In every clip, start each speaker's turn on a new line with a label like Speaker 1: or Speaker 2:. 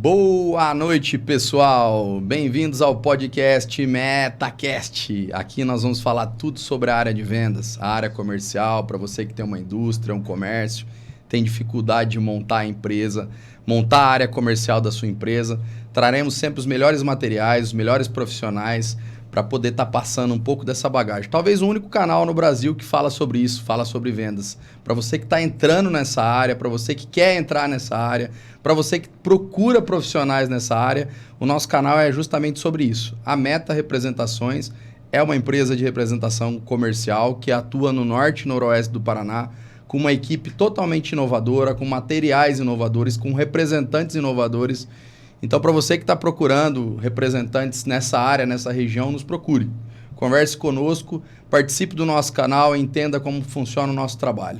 Speaker 1: Boa noite, pessoal! Bem-vindos ao podcast MetaCast. Aqui nós vamos falar tudo sobre a área de vendas, a área comercial, para você que tem uma indústria, um comércio, tem dificuldade de montar a empresa, montar a área comercial da sua empresa. Traremos sempre os melhores materiais, os melhores profissionais para poder estar passando um pouco dessa bagagem. Talvez o único canal no Brasil que fala sobre isso, fala sobre vendas. Para você que está entrando nessa área, para você que quer entrar nessa área, para você que procura profissionais nessa área, o nosso canal é justamente sobre isso. A Meta Representações é uma empresa de representação comercial que atua no norte e noroeste do Paraná, com uma equipe totalmente inovadora, com materiais inovadores, com representantes inovadores. Então, para você que está procurando representantes nessa área, nessa região, nos procure. Converse conosco, participe do nosso canal e entenda como funciona o nosso trabalho.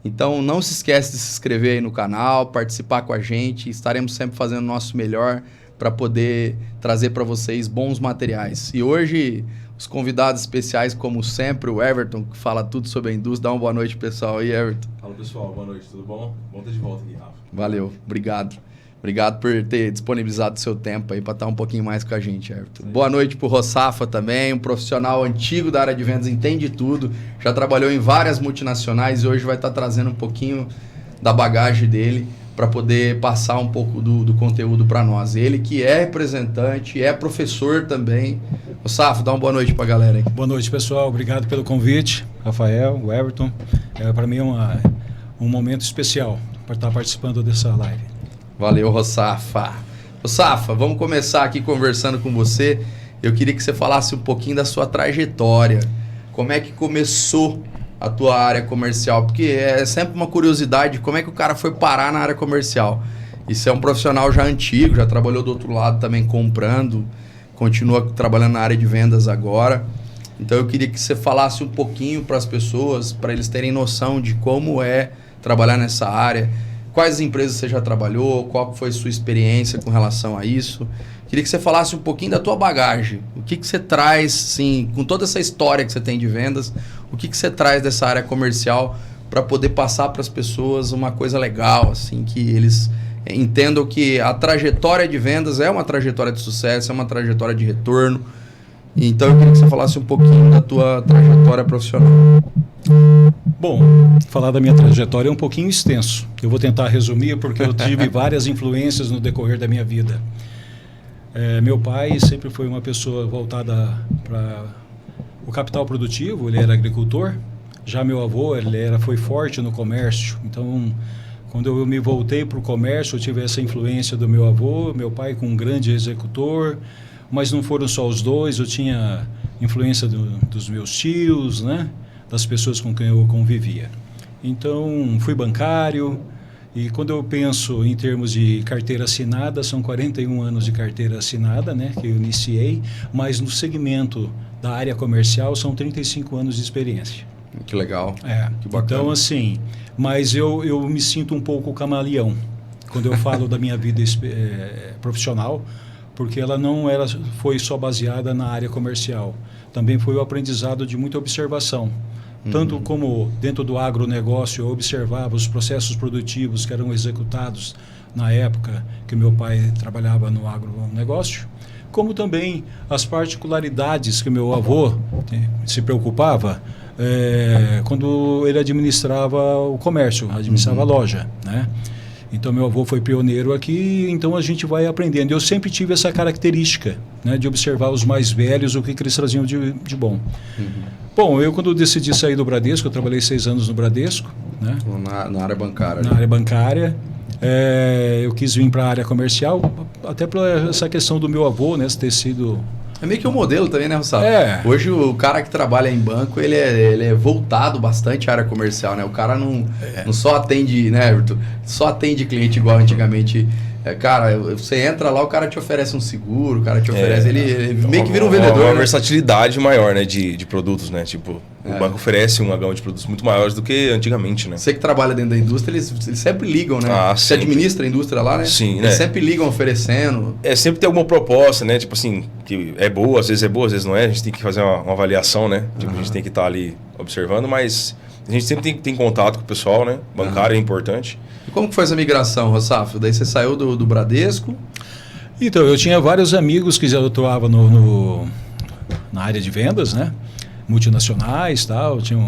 Speaker 1: Então, não se esqueça de se inscrever aí no canal, participar com a gente. Estaremos sempre fazendo o nosso melhor para poder trazer para vocês bons materiais. E hoje, os convidados especiais, como sempre, o Everton, que fala tudo sobre a indústria. Dá uma boa noite, pessoal. E Everton?
Speaker 2: Fala, pessoal. Boa noite. Tudo bom? Bom estar de volta aqui, Rafa.
Speaker 1: Valeu. Obrigado. Obrigado por ter disponibilizado o seu tempo aí para estar um pouquinho mais com a gente, Everton. Boa noite para o Rossafa também, um profissional antigo da área de vendas, entende tudo, já trabalhou em várias multinacionais e hoje vai estar trazendo um pouquinho da bagagem dele para poder passar um pouco do conteúdo para nós. Ele que é representante, é professor também. Rossafa, dá uma boa noite para a galera aí.
Speaker 3: Boa noite, pessoal. Obrigado pelo convite, Rafael, o Everton. Para mim é um momento especial para estar participando dessa live.
Speaker 1: Valeu, Rossafa. Rossafa, vamos começar aqui conversando com você. Eu queria que você falasse um pouquinho da sua trajetória. Como é que começou a tua área comercial? Porque é sempre uma curiosidade, como é que o cara foi parar na área comercial? Isso é um profissional já antigo, já trabalhou do outro lado também comprando, continua trabalhando na área de vendas agora. Então eu queria que você falasse um pouquinho para as pessoas, para eles terem noção de como é trabalhar nessa área. Quais empresas você já trabalhou? Qual foi a sua experiência com relação a isso? Queria que você falasse um pouquinho da tua bagagem. O que você traz, sim, com toda essa história que você tem de vendas, o que você traz dessa área comercial para poder passar para as pessoas uma coisa legal, assim, que eles entendam que a trajetória de vendas é uma trajetória de sucesso, é uma trajetória de retorno. Então eu queria que você falasse um pouquinho da tua trajetória profissional.
Speaker 3: Bom, falar da minha trajetória é um pouquinho extenso. Eu vou tentar resumir porque eu tive várias influências no decorrer da minha vida. Meu pai sempre foi uma pessoa voltada para o capital produtivo, ele era agricultor. Já meu avô, foi forte no comércio. Então, quando eu me voltei para o comércio, eu tive essa influência do meu avô, meu pai com um grande executor. Mas não foram só os dois, eu tinha influência dos meus tios, né? Das pessoas com quem eu convivia. Então, fui bancário e quando eu penso em termos de carteira assinada, são 41 anos de carteira assinada, né, que eu iniciei, mas no segmento da área comercial são 35 anos de experiência.
Speaker 1: Que legal, que bacana.
Speaker 3: Então, assim, mas eu me sinto um pouco camaleão quando eu falo da minha vida profissional, porque ela não foi só baseada na área comercial. Também foi o aprendizado de muita observação. Tanto como dentro do agronegócio eu observava os processos produtivos que eram executados na época que meu pai trabalhava no agronegócio, como também as particularidades que meu avô se preocupava quando ele administrava o comércio, administrava a loja, né? Então, meu avô foi pioneiro aqui, então a gente vai aprendendo. Eu sempre tive essa característica, né, de observar os mais velhos, o que eles traziam de bom. Bom, eu quando decidi sair do Bradesco, eu trabalhei 6 anos no Bradesco. Né?
Speaker 1: Na área bancária.
Speaker 3: Na área bancária. Eu quis vir para a área comercial, até por essa questão do meu avô, né, ter sido...
Speaker 1: É meio que um modelo também, né, Rossafa? Hoje o cara que trabalha em banco, ele é voltado bastante à área comercial, né? O cara não só atende, né, Everton? Só atende cliente igual antigamente. Cara, você entra lá, o cara te oferece um seguro, o cara te oferece... Ele meio que vira um vendedor,
Speaker 2: uma
Speaker 1: né?
Speaker 2: versatilidade maior, né, de produtos, né? Tipo, o banco oferece uma gama de produtos muito maiores do que antigamente, né?
Speaker 1: Você que trabalha dentro da indústria, eles sempre ligam, né? Você administra a indústria lá, né?
Speaker 2: Sim,
Speaker 1: eles sempre ligam oferecendo.
Speaker 2: Sempre tem alguma proposta, né? Tipo assim, que é boa, às vezes não é. A gente tem que fazer uma avaliação, né? Tipo, a gente tem que estar ali observando, mas A gente sempre tem contato com o pessoal, né? Bancário é importante.
Speaker 1: E como que foi essa migração, Rossafo? Daí você saiu do Bradesco?
Speaker 3: Então, eu tinha vários amigos que já atuavam na área de vendas, né? Multinacionais, tal. Tinha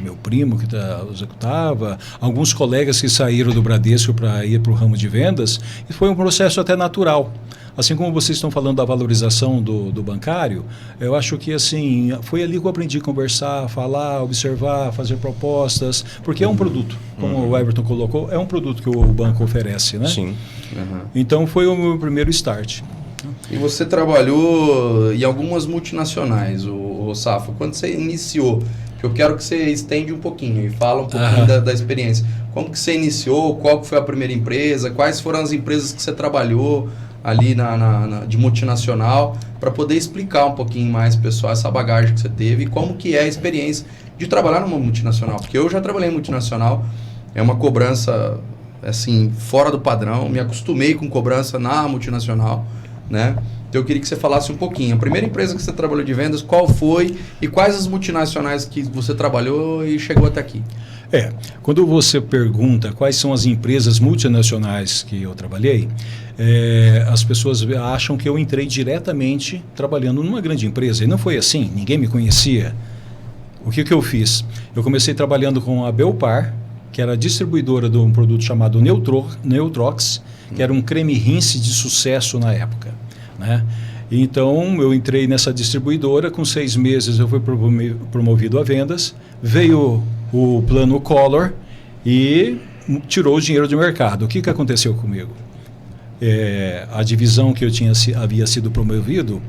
Speaker 3: meu primo que executava, alguns colegas que saíram do Bradesco para ir para o ramo de vendas, e foi um processo até natural. Assim como vocês estão falando da valorização do bancário, eu acho que assim foi ali que eu aprendi a conversar, falar, observar, fazer propostas, porque é um produto, como o Everton colocou, é um produto que o banco oferece, né?
Speaker 2: Sim.
Speaker 3: Então foi o meu primeiro start.
Speaker 1: E você trabalhou em algumas multinacionais, o Safo. Quando você iniciou, que eu quero que você estende um pouquinho e fala um pouquinho da experiência. Como que você iniciou? Qual que foi a primeira empresa? Quais foram as empresas que você trabalhou ali de multinacional? Para poder explicar um pouquinho mais, pessoal, essa bagagem que você teve e como que é a experiência de trabalhar numa multinacional. Porque eu já trabalhei em multinacional, é uma cobrança assim, fora do padrão. Me acostumei com cobrança na multinacional, né? Então eu queria que você falasse um pouquinho. A primeira empresa que você trabalhou de vendas, qual foi e quais as multinacionais que você trabalhou e chegou até aqui?
Speaker 3: Quando você pergunta quais são as empresas multinacionais que eu trabalhei, as pessoas acham que eu entrei diretamente trabalhando numa grande empresa. E não foi assim, ninguém me conhecia. O que eu fiz? Eu comecei trabalhando com a Belpar, que era distribuidora de um produto chamado Neutrox, que era um creme rinse de sucesso na época, né? Então, eu entrei nessa distribuidora, com 6 meses eu fui promovido a vendas, veio o plano Collor e tirou o dinheiro do mercado. O que aconteceu comigo? A divisão que eu havia sido promovido,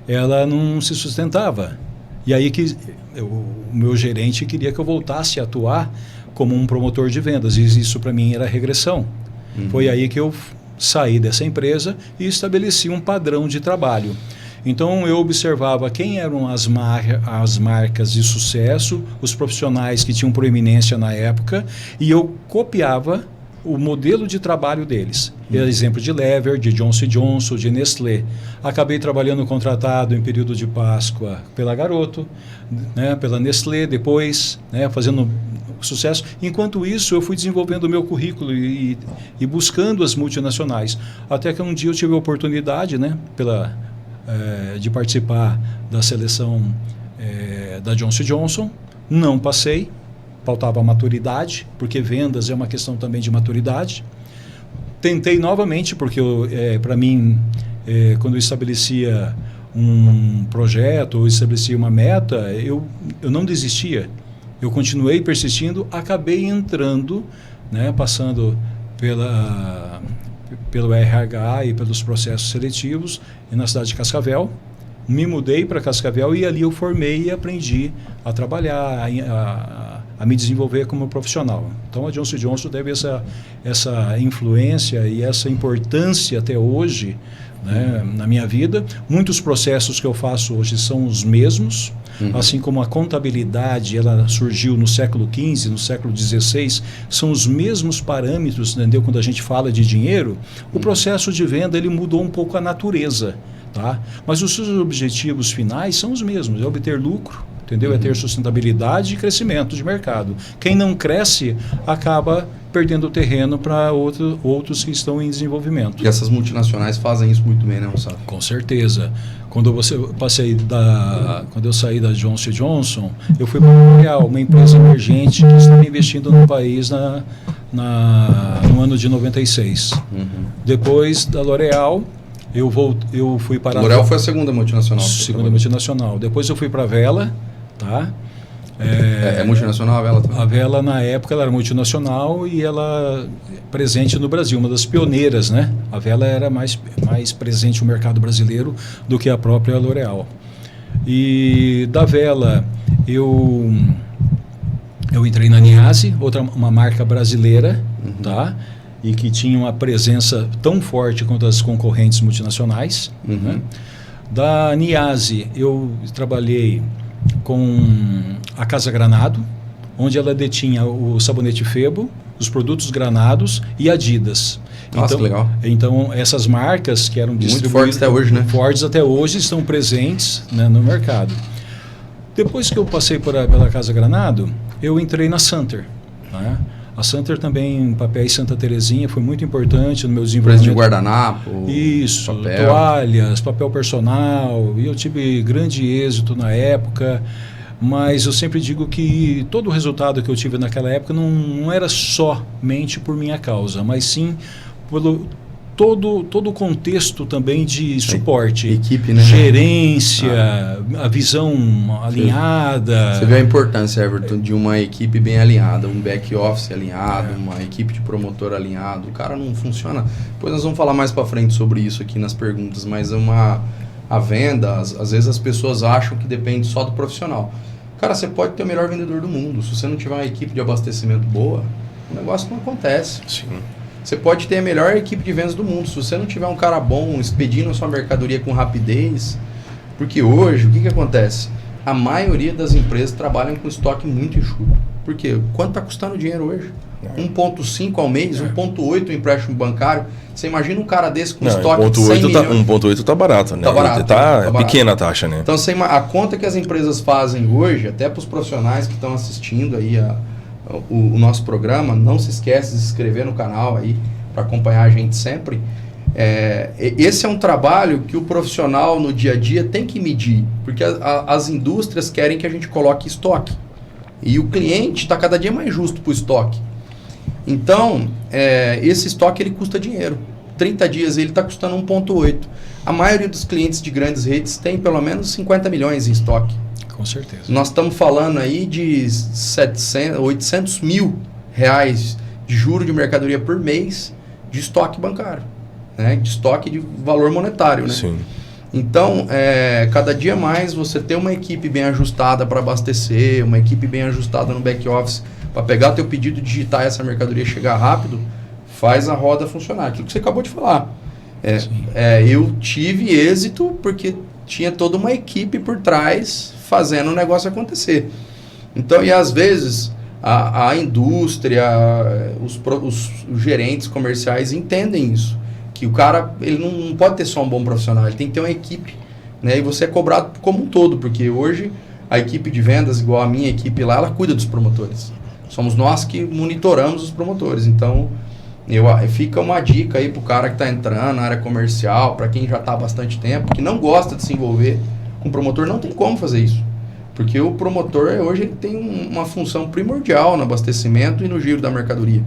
Speaker 3: ela não se sustentava. E aí que o meu gerente queria que eu voltasse a atuar como um promotor de vendas, e isso para mim era regressão. Foi aí que eu saí dessa empresa e estabeleci um padrão de trabalho. Então eu observava quem eram as marcas de sucesso, os profissionais que tinham proeminência na época, e eu copiava o modelo de trabalho deles. Exemplo de Lever, de Johnson & Johnson, de Nestlé. Acabei trabalhando contratado em período de Páscoa pela Garoto, né, pela Nestlé, depois, né, fazendo sucesso. Enquanto isso, eu fui desenvolvendo o meu currículo e buscando as multinacionais. Até que um dia eu tive a oportunidade, né, de participar da seleção da Johnson & Johnson. Não passei, faltava maturidade, porque vendas é uma questão também de maturidade. Tentei novamente, porque para mim, quando eu estabelecia um projeto ou estabelecia uma meta, eu não desistia. Eu continuei persistindo, acabei entrando, né, passando pelo RH e pelos processos seletivos na cidade de Cascavel. Me mudei para Cascavel e ali eu formei e aprendi a trabalhar, a me desenvolver como profissional. Então a Johnson & Johnson teve essa influência e essa importância até hoje, né, na minha vida. Muitos processos que eu faço hoje são os mesmos, assim como a contabilidade, ela surgiu no século XV, no século XVI, são os mesmos parâmetros, entendeu? Quando a gente fala de dinheiro, o processo de venda ele mudou um pouco a natureza, tá? Mas os seus objetivos finais são os mesmos, é obter lucro, entendeu? É ter sustentabilidade e crescimento de mercado. Quem não cresce acaba perdendo terreno para outros que estão em desenvolvimento.
Speaker 1: E essas multinacionais fazem isso muito bem, né, Moçada?
Speaker 3: Com certeza. Quando eu saí da Johnson & Johnson, eu fui para a L'Oréal, uma empresa emergente que estava investindo no país no ano de 96. Depois da L'Oréal, eu fui para...
Speaker 1: A L'Oréal foi a segunda multinacional.
Speaker 3: Segunda multinacional. Depois eu fui para a Vela, tá?
Speaker 1: É multinacional a Vela também?
Speaker 3: A Vela, na época, ela era multinacional e ela presente no Brasil, uma das pioneiras, né? A Vela era mais presente no mercado brasileiro do que a própria L'Oréal. E da Vela, eu entrei na Niase, uma marca brasileira, tá? E que tinha uma presença tão forte quanto as concorrentes multinacionais. Né? Da Niase, eu trabalhei com a Casa Granado, onde ela detinha o sabonete Febo, os produtos Granados e Adidas.
Speaker 1: Nossa, que legal.
Speaker 3: Então, essas marcas que eram distribuídas...
Speaker 1: Muito fortes até hoje, né?
Speaker 3: Fortes até hoje, estão presentes, né, no mercado. Depois que eu passei pela Casa Granado, eu entrei na Santer, né? A Santer também, papéis Santa Terezinha, foi muito importante no meu
Speaker 1: Empresa
Speaker 3: desenvolvimento.
Speaker 1: de guardanapo.
Speaker 3: Isso,
Speaker 1: papel.
Speaker 3: toalhas, papel personal, e eu tive grande êxito na época, mas eu sempre digo que todo o resultado que eu tive naquela época não era somente por minha causa, mas sim pelo todo o contexto também de suporte,
Speaker 1: equipe, né?
Speaker 3: gerência, a visão alinhada.
Speaker 1: Você vê a importância, Everton, de uma equipe bem alinhada, um back office alinhado, uma equipe de promotor alinhado. O cara não funciona. Depois nós vamos falar mais para frente sobre isso aqui nas perguntas, mas a venda, às vezes as pessoas acham que depende só do profissional. Cara, você pode ter o melhor vendedor do mundo. Se você não tiver uma equipe de abastecimento boa, o negócio não acontece.
Speaker 2: Sim.
Speaker 1: Você pode ter a melhor equipe de vendas do mundo. Se você não tiver um cara bom expedindo a sua mercadoria com rapidez, porque hoje, o que acontece? A maioria das empresas trabalham com estoque muito enxuto. Por quê? Quanto está custando o dinheiro hoje? 1,5 ao mês, 1,8 o empréstimo bancário. Você imagina um cara desse com estoque de 100 milhões.
Speaker 2: 1,8 tá barato, né?
Speaker 1: Tá barato.
Speaker 2: Tá pequena a taxa, né?
Speaker 1: Então, a conta que as empresas fazem hoje, até para os profissionais que estão assistindo aí o nosso programa, não se esquece de se inscrever no canal aí para acompanhar a gente sempre. Esse é um trabalho que o profissional no dia a dia tem que medir, porque as indústrias querem que a gente coloque estoque e o cliente está cada dia mais justo para o estoque. Então, esse estoque ele custa dinheiro. 30 dias ele está custando 1,8. A maioria dos clientes de grandes redes tem pelo menos 50 milhões em estoque.
Speaker 3: Com certeza.
Speaker 1: Nós estamos falando aí de 800 mil reais de juro de mercadoria por mês de estoque bancário, né? De estoque de valor monetário, né?
Speaker 2: Sim.
Speaker 1: Então, cada dia mais você ter uma equipe bem ajustada para abastecer, uma equipe bem ajustada no back office para pegar teu pedido, digitar essa mercadoria, chegar rápido, faz a roda funcionar. Aquilo que você acabou de falar. Eu tive êxito porque tinha toda uma equipe por trás fazendo o negócio acontecer. Então, e às vezes a indústria, os gerentes comerciais entendem isso, que o cara ele não pode ter só um bom profissional, ele tem que ter uma equipe, né? E você é cobrado como um todo, porque hoje a equipe de vendas, igual a minha equipe lá, ela cuida dos promotores. Somos nós que monitoramos os promotores. Então, fica uma dica aí pro cara que está entrando na área comercial, para quem já está há bastante tempo, que não gosta de se envolver com promotor, não tem como fazer isso. Porque o promotor hoje ele tem uma função primordial no abastecimento e no giro da mercadoria.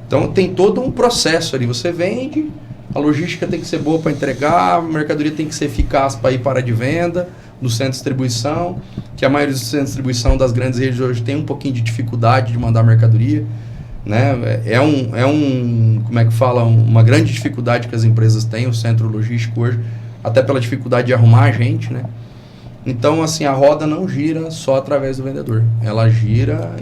Speaker 1: Então tem todo um processo ali. Você vende, a logística tem que ser boa para entregar, a mercadoria tem que ser eficaz para ir para a área de venda, do centro de distribuição, que a maioria dos centros de distribuição das grandes redes hoje tem um pouquinho de dificuldade de mandar mercadoria, né? Como é que fala, uma grande dificuldade que as empresas têm, o centro logístico hoje, até pela dificuldade de arrumar a gente, né? Então, assim, a roda não gira só através do vendedor. Ela gira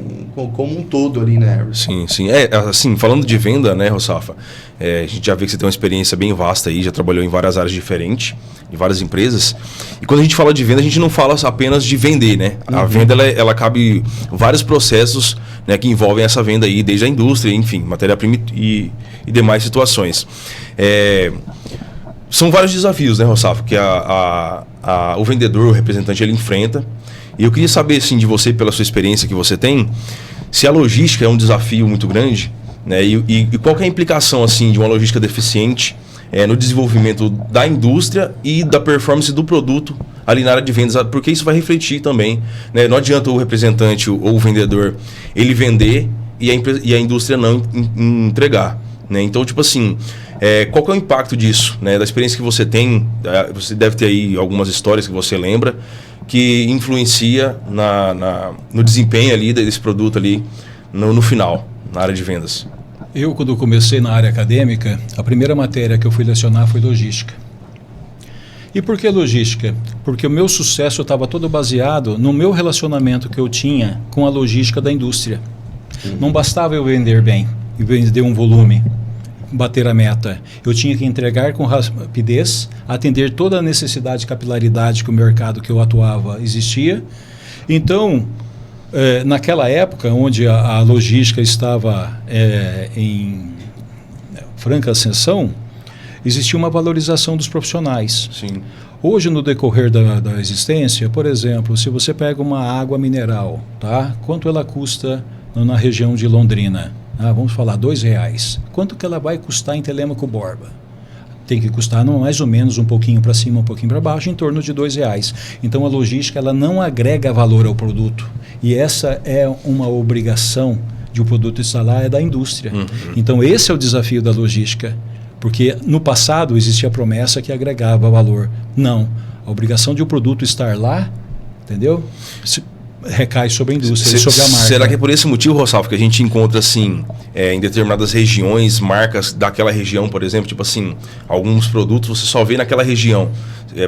Speaker 1: como um todo ali, né, Everton?
Speaker 2: Sim. Assim, falando de venda, né, Rossafa? A gente já vê que você tem uma experiência bem vasta aí, já trabalhou em várias áreas diferentes, em várias empresas. E quando a gente fala de venda, a gente não fala apenas de vender, né? A venda, ela cabe vários processos, né, que envolvem essa venda aí, desde a indústria, enfim, matéria-prima e demais situações. São vários desafios, né, Rossafa, que o vendedor, o representante, ele enfrenta. E eu queria saber, assim, de você, pela sua experiência que você tem, se a logística é um desafio muito grande, né, e qual que é a implicação, assim, de uma logística deficiente no desenvolvimento da indústria e da performance do produto ali na área de vendas, porque isso vai refletir também, né? Não adianta o representante ou o vendedor ele vender e a indústria não entregar, né? Então, tipo assim, qual que é o impacto disso, né? Da experiência que você tem, você deve ter aí algumas histórias que você lembra que influencia no desempenho ali desse produto ali no final, na área de vendas.
Speaker 3: Eu, quando comecei na área acadêmica, a primeira matéria que eu fui lecionar foi logística. E por que logística? Porque o meu sucesso estava todo baseado no meu relacionamento que eu tinha com a logística da indústria. Não bastava eu vender bem e vender um volume, bater a meta. Eu tinha que entregar com rapidez, atender toda a necessidade de capilaridade que o mercado que eu atuava existia. Então, naquela época, onde a logística estava em franca ascensão, existia uma valorização dos profissionais.
Speaker 2: Sim.
Speaker 3: Hoje, no decorrer da existência, por exemplo, se você pega uma água mineral, tá? Quanto ela custa na região de Londrina? Vamos falar, R$2. Quanto que ela vai custar em Telêmaco Borba? Tem que custar mais ou menos um pouquinho para cima, um pouquinho para baixo, em torno de R$2. Então, a logística ela não agrega valor ao produto. E essa é uma obrigação de o produto estar lá, é da indústria. Então, esse é o desafio da logística. Porque no passado existia a promessa que agregava valor. Não. A obrigação de o produto estar lá, entendeu? Recai sobre a indústria e sobre a marca.
Speaker 2: Será que é por esse motivo, Rossalvo, que a gente encontra assim, em determinadas regiões, marcas daquela região, por exemplo, tipo assim, alguns produtos você só vê naquela região,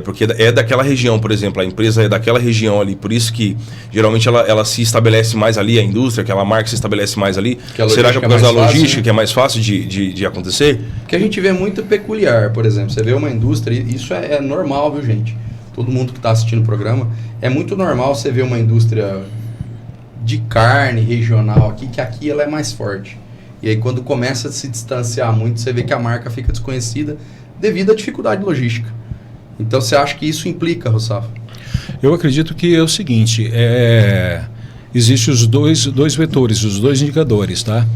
Speaker 2: porque é daquela região, por exemplo, a empresa é daquela região ali, por isso que geralmente ela se estabelece mais ali, a indústria, aquela marca se estabelece mais ali. Será que é por causa da logística, né, que é mais fácil de acontecer?
Speaker 1: Porque a gente vê muito peculiar, por exemplo, você vê uma indústria, isso é normal, viu, gente? Todo mundo que está assistindo o programa, é muito normal você ver uma indústria de carne regional aqui, que aqui ela é mais forte. E aí quando começa a se distanciar muito, você vê que a marca fica desconhecida devido à dificuldade logística. Então você acha que isso implica, Rossafo?
Speaker 3: Eu acredito que é o seguinte, existem os dois vetores, os dois indicadores, tá?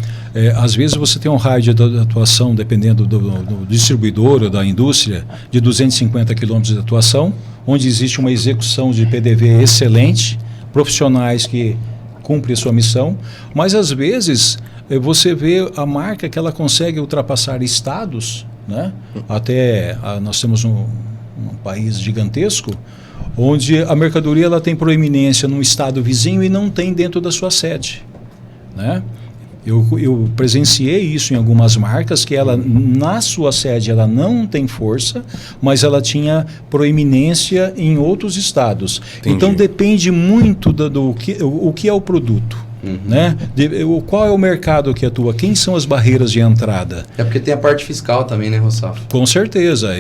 Speaker 3: Às vezes você tem um raio de atuação, dependendo do distribuidor ou da indústria, de 250 quilômetros de atuação, onde existe uma execução de PDV excelente, profissionais que cumprem a sua missão, mas às vezes você vê a marca que ela consegue ultrapassar estados, né? Nós temos um país gigantesco, onde a mercadoria ela tem proeminência num estado vizinho e não tem dentro da sua sede, né? Eu presenciei isso em algumas marcas, que ela, na sua sede, ela não tem força, mas ela tinha proeminência em outros estados. Entendi. Então, depende muito do que é o produto. Né? Qual é o mercado que atua? Quem são as barreiras de entrada?
Speaker 1: É porque tem a parte fiscal também, né, Rossafo?
Speaker 3: Com certeza.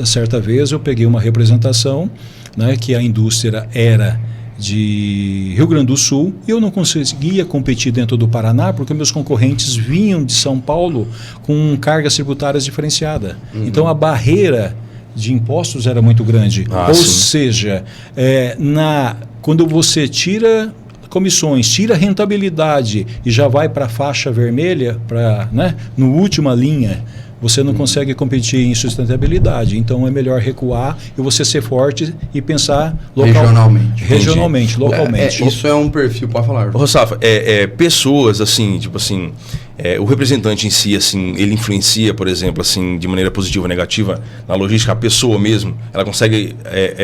Speaker 3: Certa vez eu peguei uma representação, né, que a indústria era de Rio Grande do Sul, e eu não conseguia competir dentro do Paraná porque meus concorrentes vinham de São Paulo com cargas tributárias diferenciadas. Então a barreira de impostos era muito grande. Ou seja, quando você tira comissões, tira rentabilidade e já vai para a faixa vermelha, no última linha, você não consegue competir em sustentabilidade. Então é melhor recuar e você ser forte e pensar regionalmente, localmente.
Speaker 1: Isso é um perfil, pode falar.
Speaker 2: Rossafo, pessoas assim, tipo assim, o representante em si, assim, ele influencia, por exemplo, assim, de maneira positiva ou negativa na logística, a pessoa mesmo, ela consegue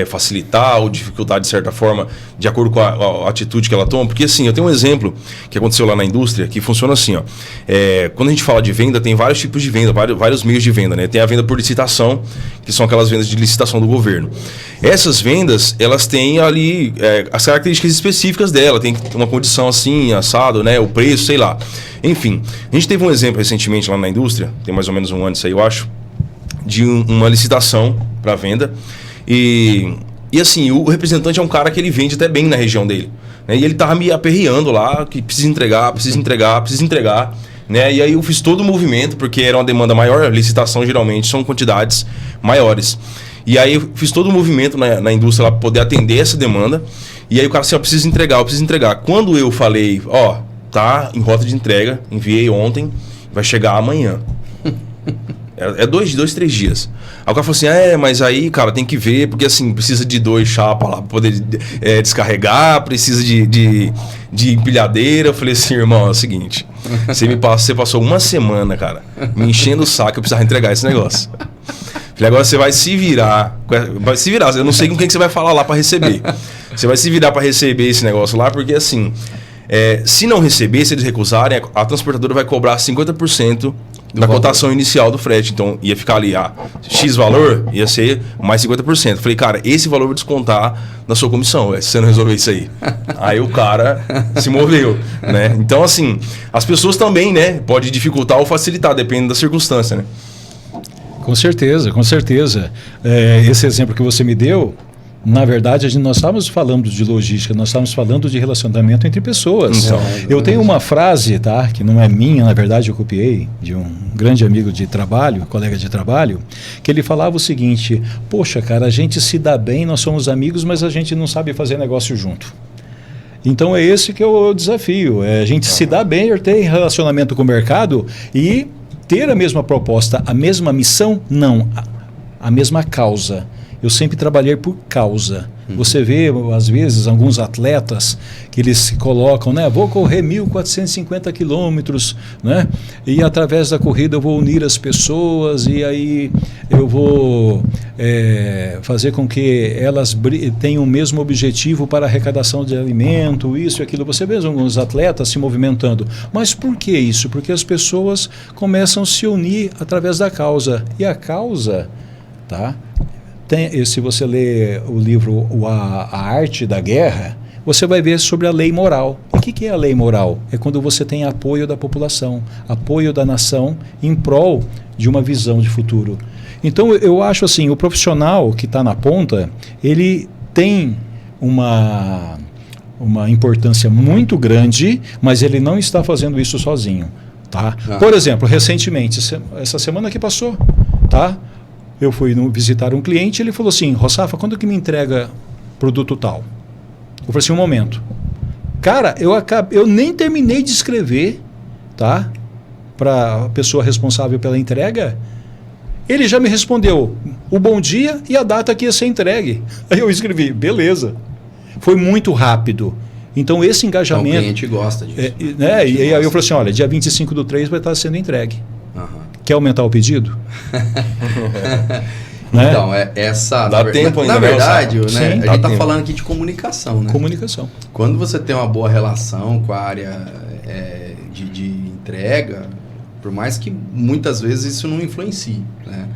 Speaker 2: facilitar ou dificultar de certa forma, de acordo com a atitude que ela toma? Porque assim, eu tenho um exemplo que aconteceu lá na indústria, que funciona assim, ó. Quando a gente fala de venda, tem vários tipos de venda, vários meios de venda, né? Tem a venda por licitação, que são aquelas vendas de licitação do governo. Essas vendas, elas têm ali as características específicas dela, tem uma condição assim, assado, né? O preço, sei lá. Enfim, a gente teve um exemplo recentemente lá na indústria, tem mais ou menos um ano isso aí, eu acho, de uma licitação para venda. E assim, o representante é um cara que ele vende até bem na região dele, né? E ele tava me aperreando lá, que precisa entregar. Né? E aí eu fiz todo o movimento, porque era uma demanda maior, a licitação geralmente são quantidades maiores. E aí eu fiz todo o movimento na indústria para poder atender essa demanda. E aí o cara assim, eu preciso entregar. Quando eu falei, tá em rota de entrega, enviei ontem, vai chegar amanhã. É 3 dias. Aí o cara falou assim, mas aí, cara, tem que ver, porque assim, precisa de 2 chapas lá pra poder descarregar, precisa de empilhadeira. Eu falei assim, irmão, é o seguinte, você passou uma semana, cara, me enchendo o saco, eu precisava entregar esse negócio. Falei, agora você vai se virar, eu não sei com quem que você vai falar lá pra receber. Você vai se virar pra receber esse negócio lá, porque assim, se não receber, se eles recusarem, a transportadora vai cobrar 50% da cotação inicial do frete. Então ia ficar ali, X valor, ia ser mais 50%. Falei, cara, esse valor eu vou descontar na sua comissão, se você não resolver isso aí. Aí o cara se moveu, né? Então assim, as pessoas também, né, pode dificultar ou facilitar, dependendo da circunstância, né?
Speaker 3: Com certeza. Esse exemplo que você me deu, Na verdade, nós estávamos falando de logística, nós estávamos falando de relacionamento entre pessoas.
Speaker 2: Então,
Speaker 3: eu tenho uma frase, tá, que não é minha, na verdade eu copiei, de um grande amigo de trabalho, colega de trabalho, que ele falava o seguinte: poxa, cara, a gente se dá bem, nós somos amigos, mas a gente não sabe fazer negócio junto. Então é esse que é o desafio, é a gente se dar bem, ter relacionamento com o mercado e ter a mesma proposta, a mesma missão, não, a mesma causa. Eu sempre trabalhei por causa. Você vê, às vezes, alguns atletas que eles se colocam, né? Vou correr 1.450 quilômetros, né? E através da corrida eu vou unir as pessoas e aí eu vou fazer com que elas tenham o mesmo objetivo para a arrecadação de alimento, isso e aquilo. Você vê alguns atletas se movimentando. Mas por que isso? Porque as pessoas começam a se unir através da causa. E a causa, tá? Se você ler o livro A Arte da Guerra, você vai ver sobre a lei moral. E o que é a lei moral? É quando você tem apoio da população, apoio da nação em prol de uma visão de futuro. Então eu acho assim, o profissional que está na ponta, ele tem uma importância muito grande, mas ele não está fazendo isso sozinho. Tá? Por exemplo, recentemente, essa semana que passou, tá? Eu fui visitar um cliente, ele falou assim: Roçafa, quando que me entrega produto tal? Eu falei assim, um momento. Cara, eu nem terminei de escrever, tá? Para a pessoa responsável pela entrega. Ele já me respondeu o bom dia e a data que ia ser entregue. Aí eu escrevi, beleza. Foi muito rápido. Então esse engajamento...
Speaker 1: Então, o cliente gosta disso.
Speaker 3: E aí eu falei assim, olha, dia 25/3 vai estar sendo entregue. Quer aumentar o pedido?
Speaker 1: Né? Então, essa...
Speaker 2: Dá tempo ainda,
Speaker 1: na verdade, né,
Speaker 3: Sim,
Speaker 1: a gente está falando aqui de comunicação, né?
Speaker 3: Comunicação.
Speaker 1: Quando você tem uma boa relação com a área de entrega, por mais que muitas vezes isso não influencie, né?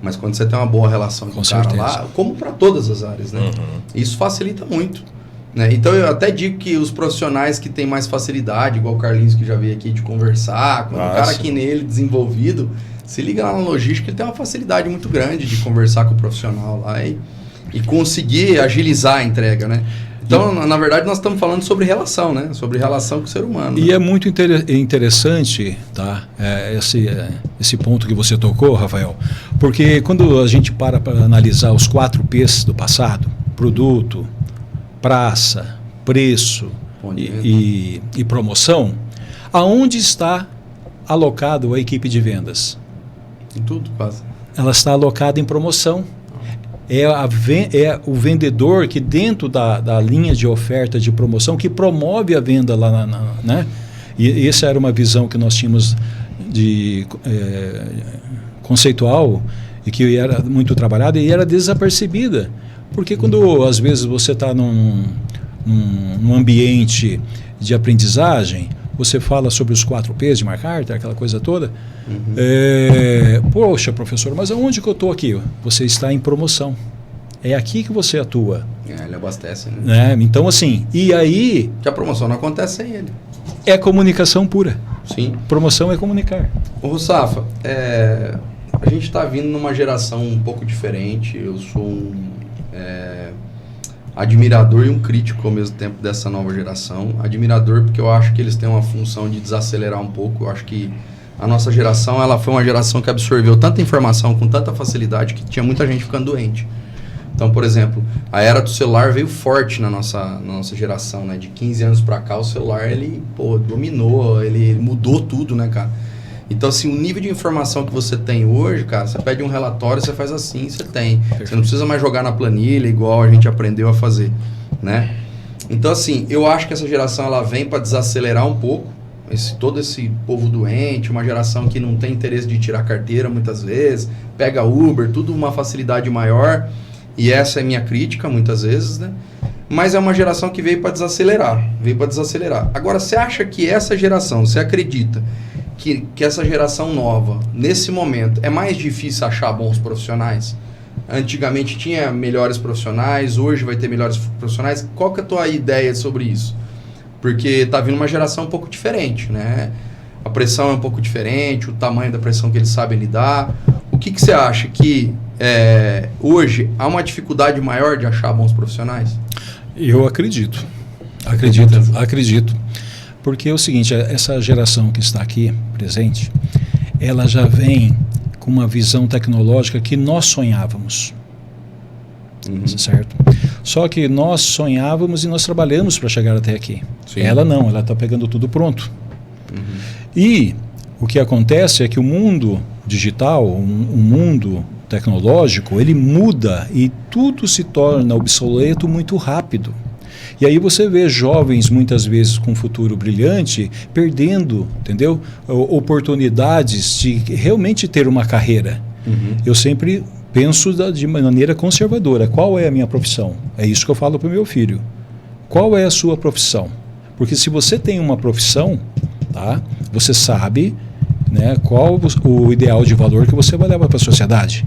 Speaker 1: Mas quando você tem uma boa relação com o cara lá, como para todas as áreas, né? Isso facilita muito. Né? Então eu até digo que os profissionais que têm mais facilidade, igual o Carlinhos que já veio aqui de conversar, quando o cara que nele desenvolvido, se liga lá na logística, ele tem uma facilidade muito grande de conversar com o profissional lá e conseguir agilizar a entrega, né? Então, na verdade, nós estamos falando sobre relação, né? Sobre relação com o ser humano.
Speaker 3: E
Speaker 1: né?
Speaker 3: é muito interessante, tá? Esse ponto que você tocou, Rafael, porque quando a gente para analisar os 4 P's do passado, produto, praça, preço e promoção, aonde está alocado a equipe de vendas?
Speaker 1: Em tudo, quase.
Speaker 3: Ela está alocada em promoção. É o vendedor que dentro da linha de oferta de promoção que promove a venda lá, né? E essa era uma visão que nós tínhamos conceitual e que era muito trabalhada e era desapercebida. Porque quando às vezes você está num ambiente de aprendizagem, você fala sobre os 4 P's de MacArthur, aquela coisa toda. Poxa, professor, mas aonde que eu estou aqui? Você está em promoção. É aqui que você atua.
Speaker 1: Ele abastece, né?
Speaker 3: Então, assim, e aí...
Speaker 1: Que a promoção não acontece sem ele.
Speaker 3: É comunicação pura.
Speaker 1: Sim.
Speaker 3: Promoção é comunicar.
Speaker 1: Ô, Roçafa, a gente está vindo numa geração um pouco diferente. Eu sou um admirador e um crítico ao mesmo tempo dessa nova geração. Admirador porque eu acho que eles têm uma função de desacelerar um pouco. Eu acho que a nossa geração, ela foi uma geração que absorveu tanta informação com tanta facilidade que tinha muita gente ficando doente. Então, por exemplo, a era do celular veio forte na nossa geração, né? De 15 anos para cá, o celular, ele dominou, ele mudou tudo, né, cara? Então, assim, o nível de informação que você tem hoje, cara, você pede um relatório, você faz assim, você tem. Perfeito. Você não precisa mais jogar na planilha, igual a gente aprendeu a fazer, né? Então, assim, eu acho que essa geração, ela vem para desacelerar um pouco, todo esse povo doente, uma geração que não tem interesse de tirar carteira muitas vezes, pega Uber, tudo uma facilidade maior, e essa é minha crítica muitas vezes, né? Mas é uma geração que veio para desacelerar, Agora, você acha que essa geração, você acredita que essa geração nova, nesse momento, é mais difícil achar bons profissionais? Antigamente tinha melhores profissionais, hoje vai ter melhores profissionais. Qual que é a tua ideia sobre isso? Porque tá vindo uma geração um pouco diferente, né? A pressão é um pouco diferente, o tamanho da pressão que eles sabem lidar. O que você acha que hoje há uma dificuldade maior de achar bons profissionais?
Speaker 3: Eu acredito. Acredito. Porque é o seguinte, essa geração que está aqui presente, ela já vem com uma visão tecnológica que nós sonhávamos. Certo? Só que nós sonhávamos e nós trabalhamos para chegar até aqui. Sim. Ela não, ela está pegando tudo pronto. E o que acontece é que o mundo digital, o mundo tecnológico, ele muda e tudo se torna obsoleto muito rápido. E aí você vê jovens, muitas vezes com um futuro brilhante, perdendo, entendeu? Oportunidades de realmente ter uma carreira. Eu sempre penso de maneira conservadora. Qual é a minha profissão? É isso que eu falo para o meu filho. Qual é a sua profissão? Porque se você tem uma profissão, tá? Você sabe, né, qual o ideal de valor que você vai levar para a sociedade.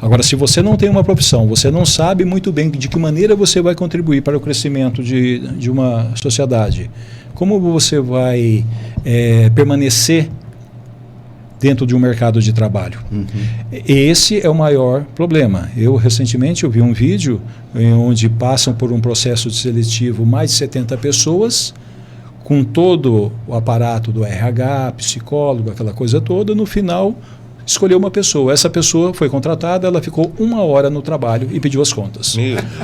Speaker 3: Agora, se você não tem uma profissão, você não sabe muito bem de que maneira você vai contribuir para o crescimento de uma sociedade, como você vai permanecer dentro de um mercado de trabalho? Esse é o maior problema. Eu, recentemente, vi um vídeo onde passam por um processo de seletivo mais de 70 pessoas, com todo o aparato do RH, psicólogo, aquela coisa toda. No final, escolheu uma pessoa. Essa pessoa foi contratada, ela ficou 1 hora no trabalho e pediu as contas.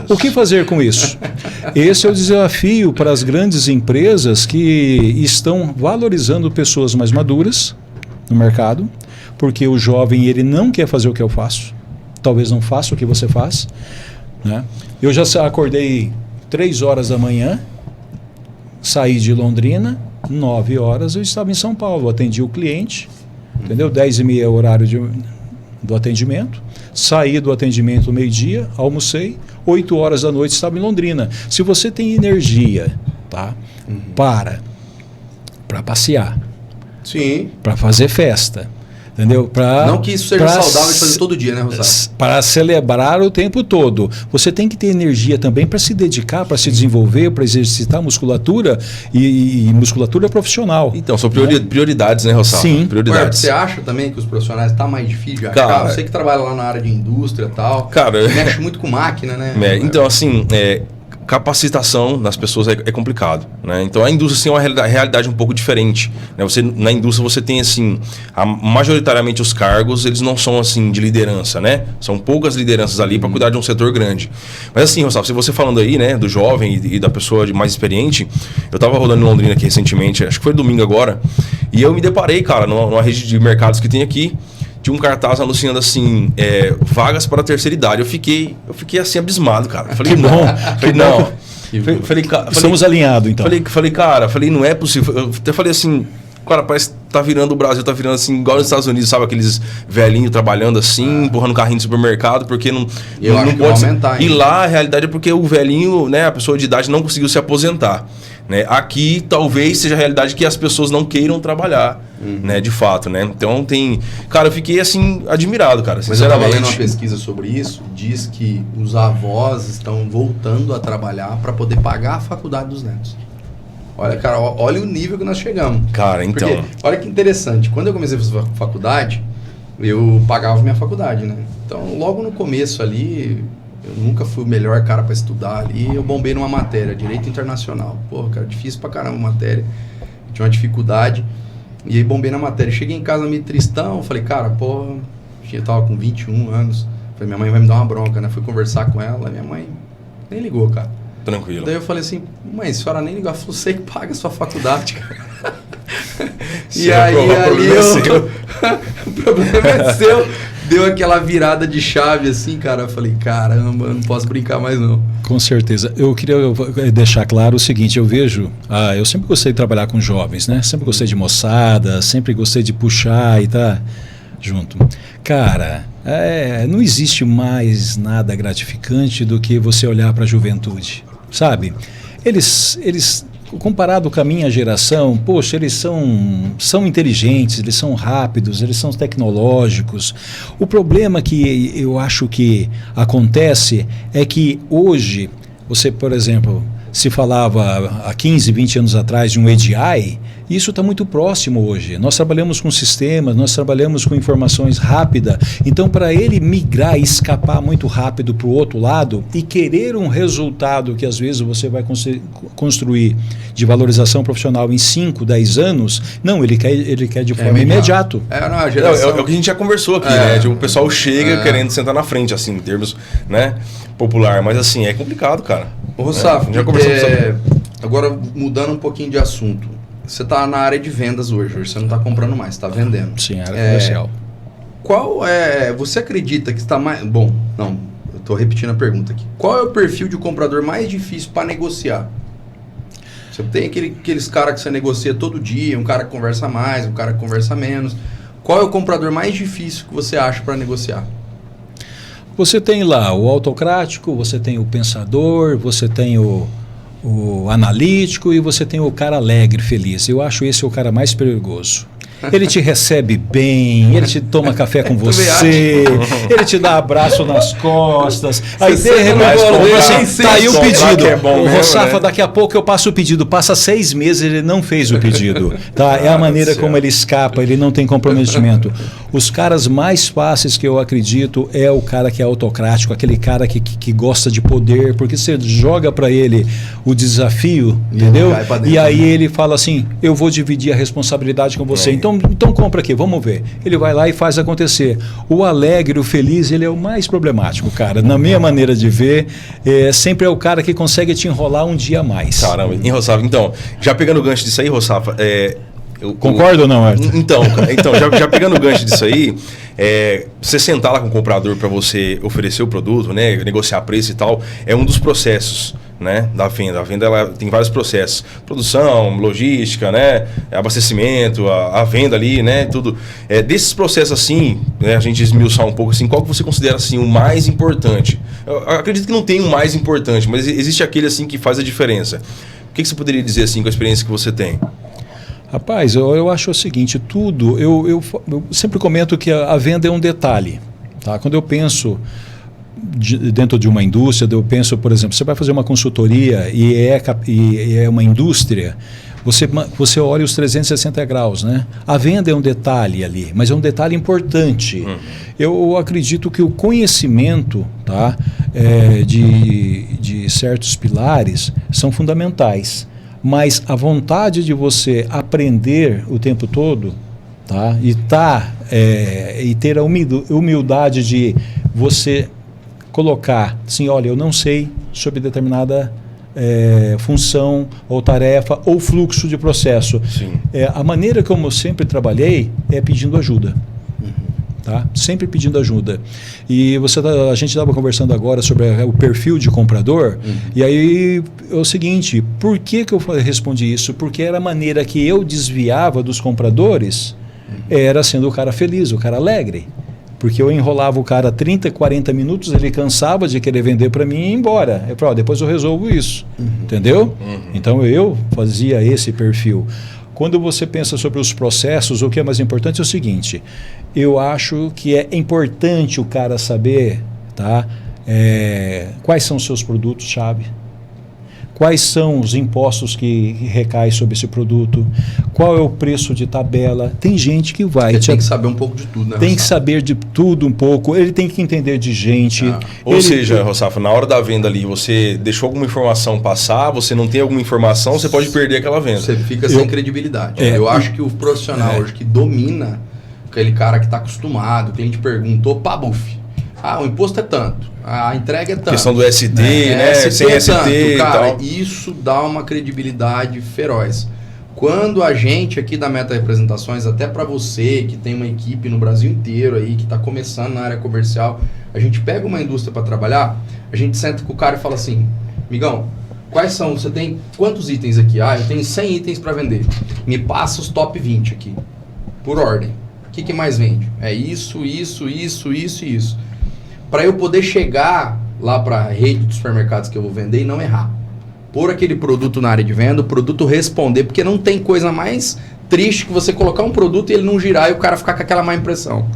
Speaker 3: O que fazer com isso? Esse é o desafio para as grandes empresas que estão valorizando pessoas mais maduras no mercado, porque o jovem ele não quer fazer o que eu faço, talvez não faça o que você faz, né? Eu já acordei 3 horas da manhã, saí de Londrina, 9 horas eu estava em São Paulo, atendi o cliente, entendeu? 10h30 é o horário do atendimento, saí do atendimento meio-dia, almocei, 8 horas da noite estava em Londrina. Se você tem energia, tá? Para passear, sim, para fazer festa, entendeu?
Speaker 1: Não que isso seja saudável de fazer todo dia, né, Rosário?
Speaker 3: Para celebrar o tempo todo. Você tem que ter energia também para se dedicar, para se desenvolver, para exercitar musculatura e musculatura profissional.
Speaker 2: Então, são prioridades, né, Rossal?
Speaker 3: Sim.
Speaker 2: Prioridades.
Speaker 1: Você acha também que os profissionais tá mais difícil de achar?
Speaker 2: Cara,
Speaker 1: você que trabalha lá na área de indústria e tal,
Speaker 2: cara,
Speaker 1: mexe muito com máquina, né?
Speaker 2: Então, assim, capacitação das pessoas é complicado, né? Então a indústria tem uma realidade um pouco diferente, né? Na indústria você tem assim, majoritariamente os cargos eles não são assim de liderança, né? São poucas lideranças ali para cuidar de um setor grande. Mas assim, Rossal, se você falando aí, né, do jovem e da pessoa mais experiente, eu estava rodando em Londrina aqui recentemente, acho que foi domingo agora, e eu me deparei, cara, numa rede de mercados que tem aqui, de um cartaz anunciando assim, vagas para a terceira idade. Eu fiquei assim abismado, cara. Falei,
Speaker 3: Estamos alinhados, então.
Speaker 2: Falei, não é possível. Eu até falei assim, cara, parece que tá virando o Brasil, tá virando assim, igual nos Estados Unidos, sabe? Aqueles velhinhos trabalhando assim, empurrando carrinho de supermercado, porque não pode aumentar. E lá a realidade é porque o velhinho, né, a pessoa de idade não conseguiu se aposentar. Né? Aqui talvez seja a realidade que as pessoas não queiram trabalhar, né, de fato, né? Então tem... Cara, eu fiquei assim, admirado, cara, sinceramente.
Speaker 1: Mas eu estava lendo uma pesquisa sobre isso, diz que os avós estão voltando a trabalhar para poder pagar a faculdade dos netos. Olha, cara, olha o nível que nós chegamos.
Speaker 2: Cara, então...
Speaker 1: Porque, olha que interessante, quando eu comecei a fazer faculdade, eu pagava minha faculdade, né? Então, logo no começo ali... Eu nunca fui o melhor cara para estudar ali. Eu bombei numa matéria, Direito Internacional. Porra, cara, difícil pra caramba a matéria. Tinha uma dificuldade. E aí bombei na matéria. Cheguei em casa meio tristão. Falei, cara, porra, eu tava com 21 anos. Falei, minha mãe vai me dar uma bronca, né? Fui conversar com ela. Minha mãe nem ligou, cara.
Speaker 2: Tranquilo.
Speaker 1: Daí eu falei assim, mãe, a senhora nem ligou. Ela falou, você que paga a sua faculdade, cara. E aí, o problema é seu. Deu aquela virada de chave assim, cara. Eu falei, caramba, eu não posso brincar mais não.
Speaker 3: Com certeza. Eu queria deixar claro o seguinte, eu vejo... eu sempre gostei de trabalhar com jovens, né? Sempre gostei de moçada, sempre gostei de puxar e tá junto. Cara, não existe mais nada gratificante do que você olhar para a juventude, sabe? Eles comparado com a minha geração, poxa, eles são inteligentes, eles são rápidos, eles são tecnológicos. O problema que eu acho que acontece é que hoje, você, por exemplo, se falava há 15, 20 anos atrás de um EDI, isso está muito próximo hoje. Nós trabalhamos com sistemas, nós trabalhamos com informações rápidas. Então, para ele migrar e escapar muito rápido para o outro lado e querer um resultado que às vezes você vai construir de valorização profissional em 5, 10 anos, não, ele quer de forma imediata.
Speaker 2: É o que a gente já conversou aqui, né? Tipo, o pessoal chega querendo sentar na frente, assim, em termos, né, popular. Mas assim, é complicado, cara.
Speaker 1: Ô, Rossaf, já conversamos sobre... Agora, mudando um pouquinho de assunto. Você está na área de vendas hoje você não está comprando mais, está vendendo.
Speaker 3: Sim, área comercial.
Speaker 1: Qual é... Você acredita que está mais... Bom, não, eu estou repetindo a pergunta aqui. Qual é o perfil de comprador mais difícil para negociar? Você tem aqueles caras que você negocia todo dia, um cara que conversa mais, um cara que conversa menos. Qual é o comprador mais difícil que você acha para negociar?
Speaker 3: Você tem lá o autocrático, você tem o pensador, você tem o analítico e você tem o cara alegre, feliz. Eu acho esse o cara mais perigoso. Ele te recebe bem, ele te toma café com você, ele te dá abraço nas costas. Aí de repente, tá aí o pedido. O Rossafa, daqui a pouco eu passo o pedido. Passa 6 meses, ele não fez o pedido. Tá? É a maneira como ele escapa, ele não tem comprometimento. Os caras mais fáceis que eu acredito é o cara que é autocrático, aquele cara que gosta de poder, porque você joga para ele o desafio, entendeu? E aí ele fala assim, eu vou dividir a responsabilidade com você. Então compra aqui, vamos ver. Ele vai lá e faz acontecer. O alegre, o feliz, ele é o mais problemático, cara. Na minha maneira de ver, sempre é o cara que consegue te enrolar um dia a mais.
Speaker 2: Caramba, hein, Rossafa? Então, já pegando o gancho disso aí, Rossafa,
Speaker 3: concorda ou não, Arthur?
Speaker 2: Então já pegando o gancho disso aí, você sentar lá com o comprador para você oferecer o produto, né, negociar preço e tal, é um dos processos, né, da venda. A venda ela tem vários processos: produção, logística, né, abastecimento, a venda ali, né, tudo. Desses processos assim, né, a gente esmiuçar um pouco assim, qual que você considera assim o mais importante? Eu acredito que não tem o mais importante, mas existe aquele assim que faz a diferença. O que você poderia dizer assim com a experiência que você tem?
Speaker 3: Rapaz, eu acho o seguinte, tudo, eu sempre comento que a venda é um detalhe, tá? Quando eu penso dentro de uma indústria, eu penso, por exemplo, você vai fazer uma consultoria e é uma indústria, você olha os 360 graus, né? A venda é um detalhe ali, mas é um detalhe importante. Eu acredito que o conhecimento, tá, de certos pilares são fundamentais. Mas a vontade de você aprender o tempo todo, tá? E ter a humildade de você colocar assim, olha, eu não sei sobre determinada função ou tarefa ou fluxo de processo. A maneira como eu sempre trabalhei é pedindo ajuda. Tá? Sempre pedindo ajuda. E a gente estava conversando agora sobre o perfil de comprador, e aí é o seguinte, por que eu respondi isso? Porque era a maneira que eu desviava dos compradores, era sendo o cara feliz, o cara alegre. Porque eu enrolava o cara 30, 40 minutos, ele cansava de querer vender para mim e ir embora. Eu falei, depois eu resolvo isso. Entendeu? Então eu fazia esse perfil. Quando você pensa sobre os processos, o que é mais importante é o seguinte, eu acho que é importante o cara saber, tá, quais são os seus produtos-chave, quais são os impostos que recaem sobre esse produto, qual é o preço de tabela. Tem gente que vai...
Speaker 1: Ele tem que saber um pouco de tudo, né?
Speaker 3: Tem que saber de tudo um pouco, ele tem que entender de gente.
Speaker 2: Ou seja, Rossafa, na hora da venda ali, você deixou alguma informação passar, você não tem alguma informação, você pode perder aquela venda.
Speaker 1: Você fica sem credibilidade. Eu acho que o profissional hoje que domina, aquele cara que está acostumado, o cliente pergunta, opa, buf, o imposto é tanto, a entrega é tanto.
Speaker 2: Questão do ST, né? Sem ST e tal.
Speaker 1: Isso dá uma credibilidade feroz. Quando a gente aqui da Meta Representações, até para você que tem uma equipe no Brasil inteiro aí, que está começando na área comercial, a gente pega uma indústria para trabalhar, a gente senta com o cara e fala assim, migão, quais são, você tem quantos itens aqui? Eu tenho 100 itens para vender. Me passa os top 20 aqui, por ordem. O que mais vende? É isso, isso, isso, isso e isso. Para eu poder chegar lá para a rede de supermercados que eu vou vender e não errar. Pôr aquele produto na área de venda, o produto responder, porque não tem coisa mais triste que você colocar um produto e ele não girar e o cara ficar com aquela má impressão.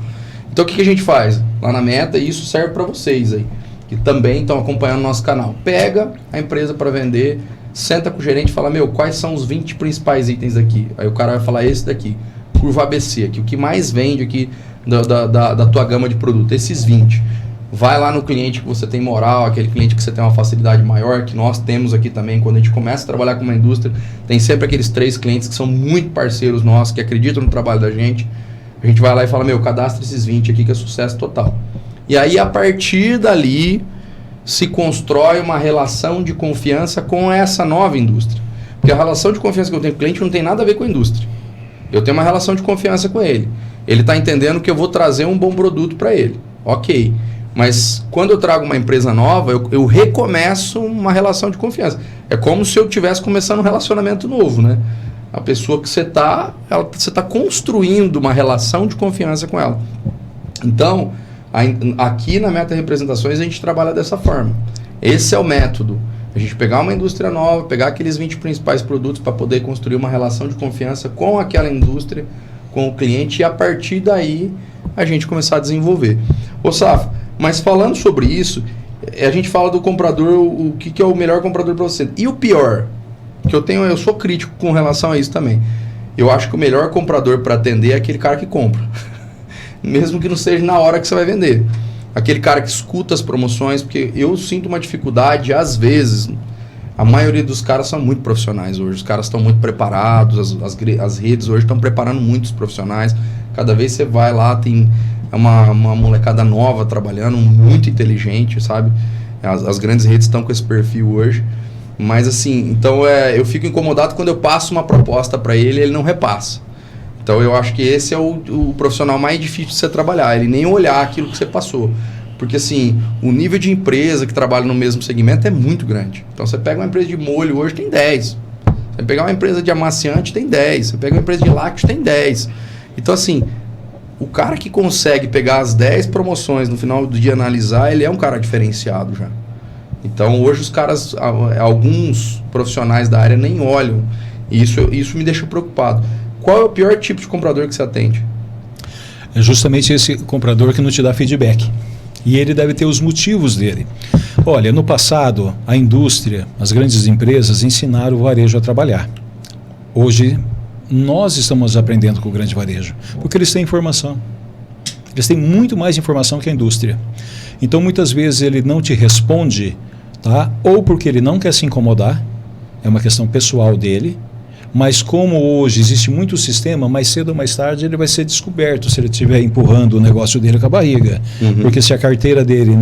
Speaker 1: Então o que a gente faz? Lá na Meta, e isso serve para vocês aí, que também estão acompanhando o nosso canal. Pega a empresa para vender, senta com o gerente e fala, quais são os 20 principais itens aqui? Aí o cara vai falar esse daqui, curva ABC aqui, o que mais vende aqui da tua gama de produto, esses 20. Vai lá no cliente que você tem moral, aquele cliente que você tem uma facilidade maior, que nós temos aqui também, quando a gente começa a trabalhar com uma indústria, tem sempre aqueles 3 clientes que são muito parceiros nossos, que acreditam no trabalho da gente. A gente vai lá e fala, cadastra esses 20 aqui que é sucesso total. E aí, a partir dali, se constrói uma relação de confiança com essa nova indústria. Porque a relação de confiança que eu tenho com o cliente não tem nada a ver com a indústria. Eu tenho uma relação de confiança com ele. Ele está entendendo que eu vou trazer um bom produto para ele. Ok. Mas quando eu trago uma empresa nova, eu recomeço uma relação de confiança. É como se eu estivesse começando um relacionamento novo, né? A pessoa que você está construindo uma relação de confiança com ela. Então, aqui na Meta Representações a gente trabalha dessa forma. Esse é o método. A gente pegar uma indústria nova, pegar aqueles 20 principais produtos para poder construir uma relação de confiança com aquela indústria, com o cliente, e a partir daí a gente começar a desenvolver. Ô Safo, mas falando sobre isso, a gente fala do comprador, o que é o melhor comprador para você. E o pior? Que eu sou crítico com relação a isso também. Eu acho que o melhor comprador para atender é aquele cara que compra. Mesmo que não seja na hora que você vai vender. Aquele cara que escuta as promoções, porque eu sinto uma dificuldade, às vezes. A maioria dos caras são muito profissionais hoje. Os caras estão muito preparados, as redes hoje estão preparando muitos profissionais. Cada vez você vai lá, tem uma molecada nova trabalhando, muito inteligente, sabe? As grandes redes estão com esse perfil hoje. Mas assim, então eu fico incomodado quando eu passo uma proposta para ele e ele não repassa. Então eu acho que esse é o profissional mais difícil de você trabalhar, ele nem olhar aquilo que você passou. Porque assim, o nível de empresa que trabalha no mesmo segmento é muito grande. Então você pega uma empresa de molho hoje, tem 10. Você pegar uma empresa de amaciante, tem 10. Você pega uma empresa de lácteos, tem 10. Então assim, o cara que consegue pegar as 10 promoções no final do dia analisar, ele é um cara diferenciado já. Então hoje os caras, alguns profissionais da área nem olham. E isso me deixa preocupado. Qual é o pior tipo de comprador que você atende?
Speaker 3: É justamente esse comprador que não te dá feedback. E ele deve ter os motivos dele. Olha, no passado, a indústria, as grandes empresas ensinaram o varejo a trabalhar. Hoje, nós estamos aprendendo com o grande varejo, porque eles têm informação. Eles têm muito mais informação que a indústria. Então, muitas vezes, ele não te responde, tá? Ou porque ele não quer se incomodar, é uma questão pessoal dele. Mas como hoje existe muito sistema, mais cedo ou mais tarde ele vai ser descoberto se ele estiver empurrando o negócio dele com a barriga. Uhum. Porque se a carteira dele,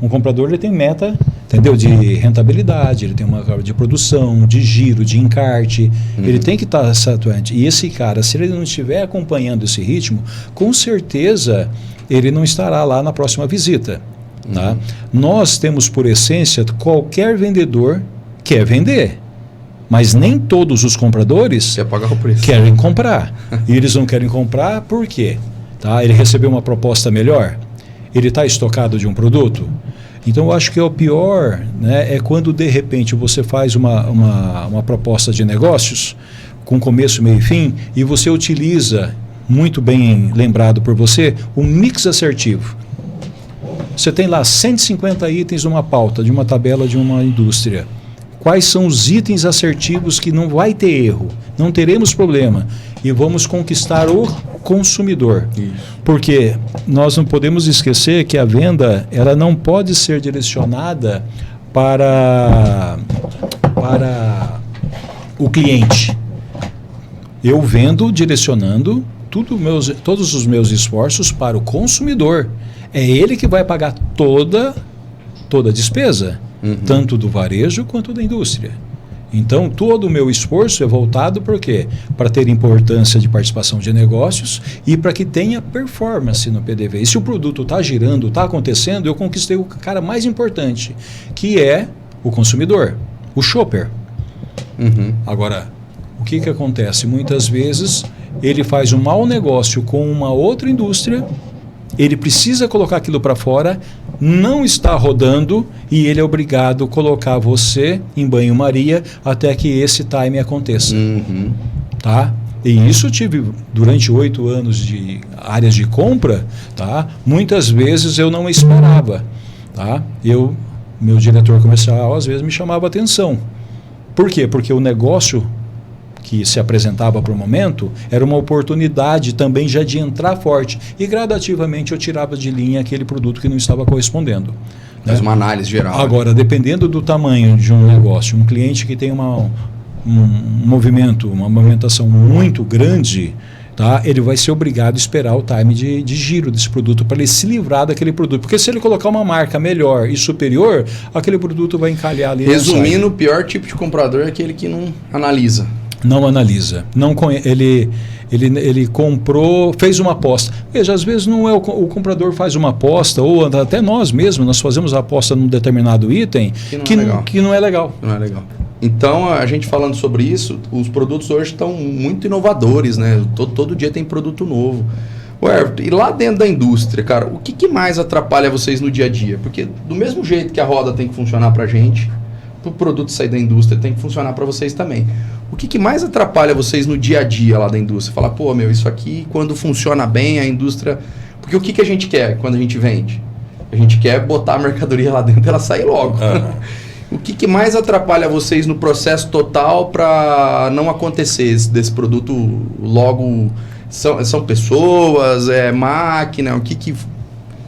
Speaker 3: um comprador ele tem meta, entendeu? De rentabilidade, ele tem uma de produção, de giro, de encarte, ele tem que estar atuante. E esse cara, se ele não estiver acompanhando esse ritmo, com certeza ele não estará lá na próxima visita. Tá? Nós temos por essência, qualquer vendedor quer vender. Mas nem todos os compradores querem comprar. E eles não querem comprar por quê? Tá? Ele recebeu uma proposta melhor? Ele está estocado de um produto? Então, eu acho que o pior, né, é quando, de repente, você faz uma proposta de negócios, com começo, meio e fim, e você utiliza, muito bem lembrado por você, um mix assertivo. Você tem lá 150 itens numa pauta, de uma tabela de uma indústria. Quais são os itens assertivos que não vai ter erro, não teremos problema e vamos conquistar o consumidor. Isso. Porque nós não podemos esquecer que a venda ela não pode ser direcionada para o cliente. Eu vendo direcionando todos os meus esforços para o consumidor. É ele que vai pagar toda a despesa. Tanto do varejo quanto da indústria. Então, todo o meu esforço é voltado por quê? Para ter importância de participação de negócios e para que tenha performance no PDV. E se o produto está girando, está acontecendo, eu conquistei o cara mais importante, que é o consumidor, o shopper. Agora, o que acontece? Muitas vezes, ele faz um mau negócio com uma outra indústria, ele precisa colocar aquilo para fora, não está rodando e ele é obrigado a colocar você em banho-maria até que esse time aconteça. Tá? E isso eu tive durante 8 anos de áreas de compra, tá? Muitas vezes eu não esperava. Tá? Meu diretor comercial às vezes me chamava a atenção. Por quê? Porque o negócio que se apresentava para o momento era uma oportunidade também já de entrar forte. E gradativamente eu tirava de linha aquele produto que não estava correspondendo.
Speaker 1: Faz uma análise geral.
Speaker 3: Agora, dependendo do tamanho de um negócio, um cliente que tem um movimento, uma movimentação muito grande, tá? Ele vai ser obrigado a esperar o time de giro desse produto para ele se livrar daquele produto. Porque se ele colocar uma marca melhor e superior, aquele produto vai encalhar ali.
Speaker 1: Resumindo, o pior tipo de comprador é aquele que não analisa.
Speaker 3: Não analisa. Ele comprou, fez uma aposta. Veja, às vezes não é o comprador faz uma aposta, ou até nós mesmos, nós fazemos a aposta num determinado item que não é legal.
Speaker 1: Não é legal. Então, a gente falando sobre isso, os produtos hoje estão muito inovadores, né? Todo dia tem produto novo. Ué, e lá dentro da indústria, cara, o que mais atrapalha vocês no dia a dia? Porque do mesmo jeito que a roda tem que funcionar pra gente, pro produto sair da indústria tem que funcionar para vocês também. O que mais atrapalha vocês no dia a dia lá da indústria? Falar, pô, isso aqui quando funciona bem, a indústria... Porque o que a gente quer quando a gente vende? A gente quer botar a mercadoria lá dentro e ela sair logo. O que mais atrapalha vocês no processo total para não acontecer desse produto logo? São pessoas, é máquina? O que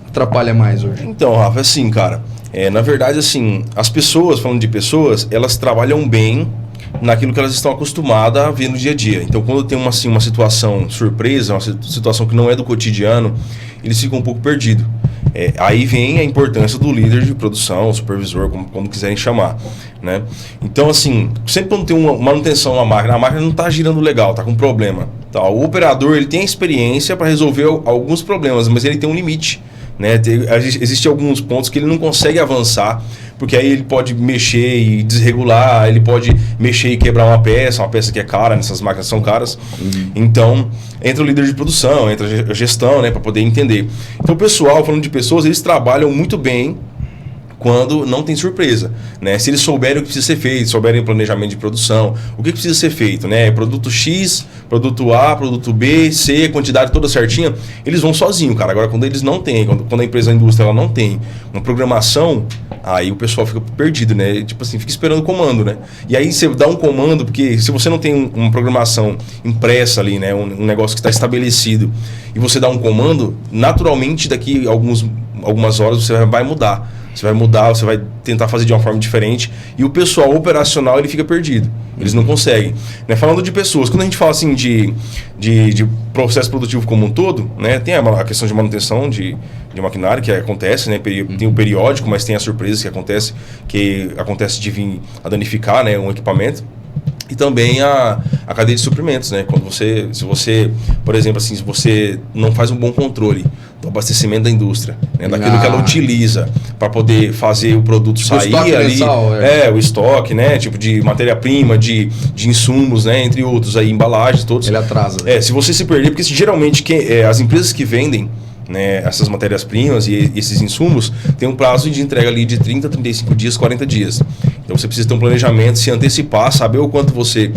Speaker 1: atrapalha mais hoje?
Speaker 2: Então, Rafa, assim, cara... na verdade, assim, as pessoas, falando de pessoas, elas trabalham bem naquilo que elas estão acostumadas a ver no dia a dia. Então, quando tem uma situação surpresa, uma situação que não é do cotidiano, eles ficam um pouco perdidos. Aí vem a importância do líder de produção, supervisor, como quiserem chamar, né? Então, assim, sempre quando tem uma manutenção na máquina, a máquina não está girando legal, está com problema. Tá? O operador ele tem experiência para resolver alguns problemas, mas ele tem um limite. Né? Existem alguns pontos que ele não consegue avançar, porque aí ele pode mexer e desregular, ele pode mexer e quebrar uma peça que é cara, essas máquinas são caras. Então, entra o líder de produção, entra a gestão, né, para poder entender. Então, o pessoal, falando de pessoas, eles trabalham muito bem quando não tem surpresa, né? Se eles souberem o que precisa ser feito, souberem o planejamento de produção, o que precisa ser feito, né? Produto X, produto A, produto B, C, quantidade toda certinha, eles vão sozinhos, cara. Agora, quando eles não têm, quando a empresa, a indústria, ela não tem uma programação, aí o pessoal fica perdido, né? Tipo assim, fica esperando o comando, né? E aí você dá um comando, porque se você não tem uma programação impressa ali, né? Um negócio que está estabelecido, e você dá um comando, naturalmente daqui algumas horas você vai mudar. Você vai mudar, você vai tentar fazer de uma forma diferente, e o pessoal operacional ele fica perdido. Eles não conseguem. Né? Falando de pessoas, quando a gente fala assim de processo produtivo como um todo, né? Tem a questão de manutenção de maquinário que acontece, né? Tem o periódico, mas tem as surpresas que acontece de vir a danificar, né? Um equipamento. E também a cadeia de suprimentos, né? Se você, por exemplo, assim, se você não faz um bom controle do abastecimento da indústria, né? Daquilo que ela utiliza para poder fazer o produto sair ali, mensal, o estoque, né? Tipo de matéria-prima, de insumos, né? Entre outros aí, embalagens, todos.
Speaker 1: Ele atrasa.
Speaker 2: Se você se perder, porque geralmente as empresas que vendem, né, essas matérias-primas e esses insumos tem um prazo de entrega ali de 30, 35 dias, 40 dias. Então você precisa ter um planejamento, se antecipar, saber o quanto você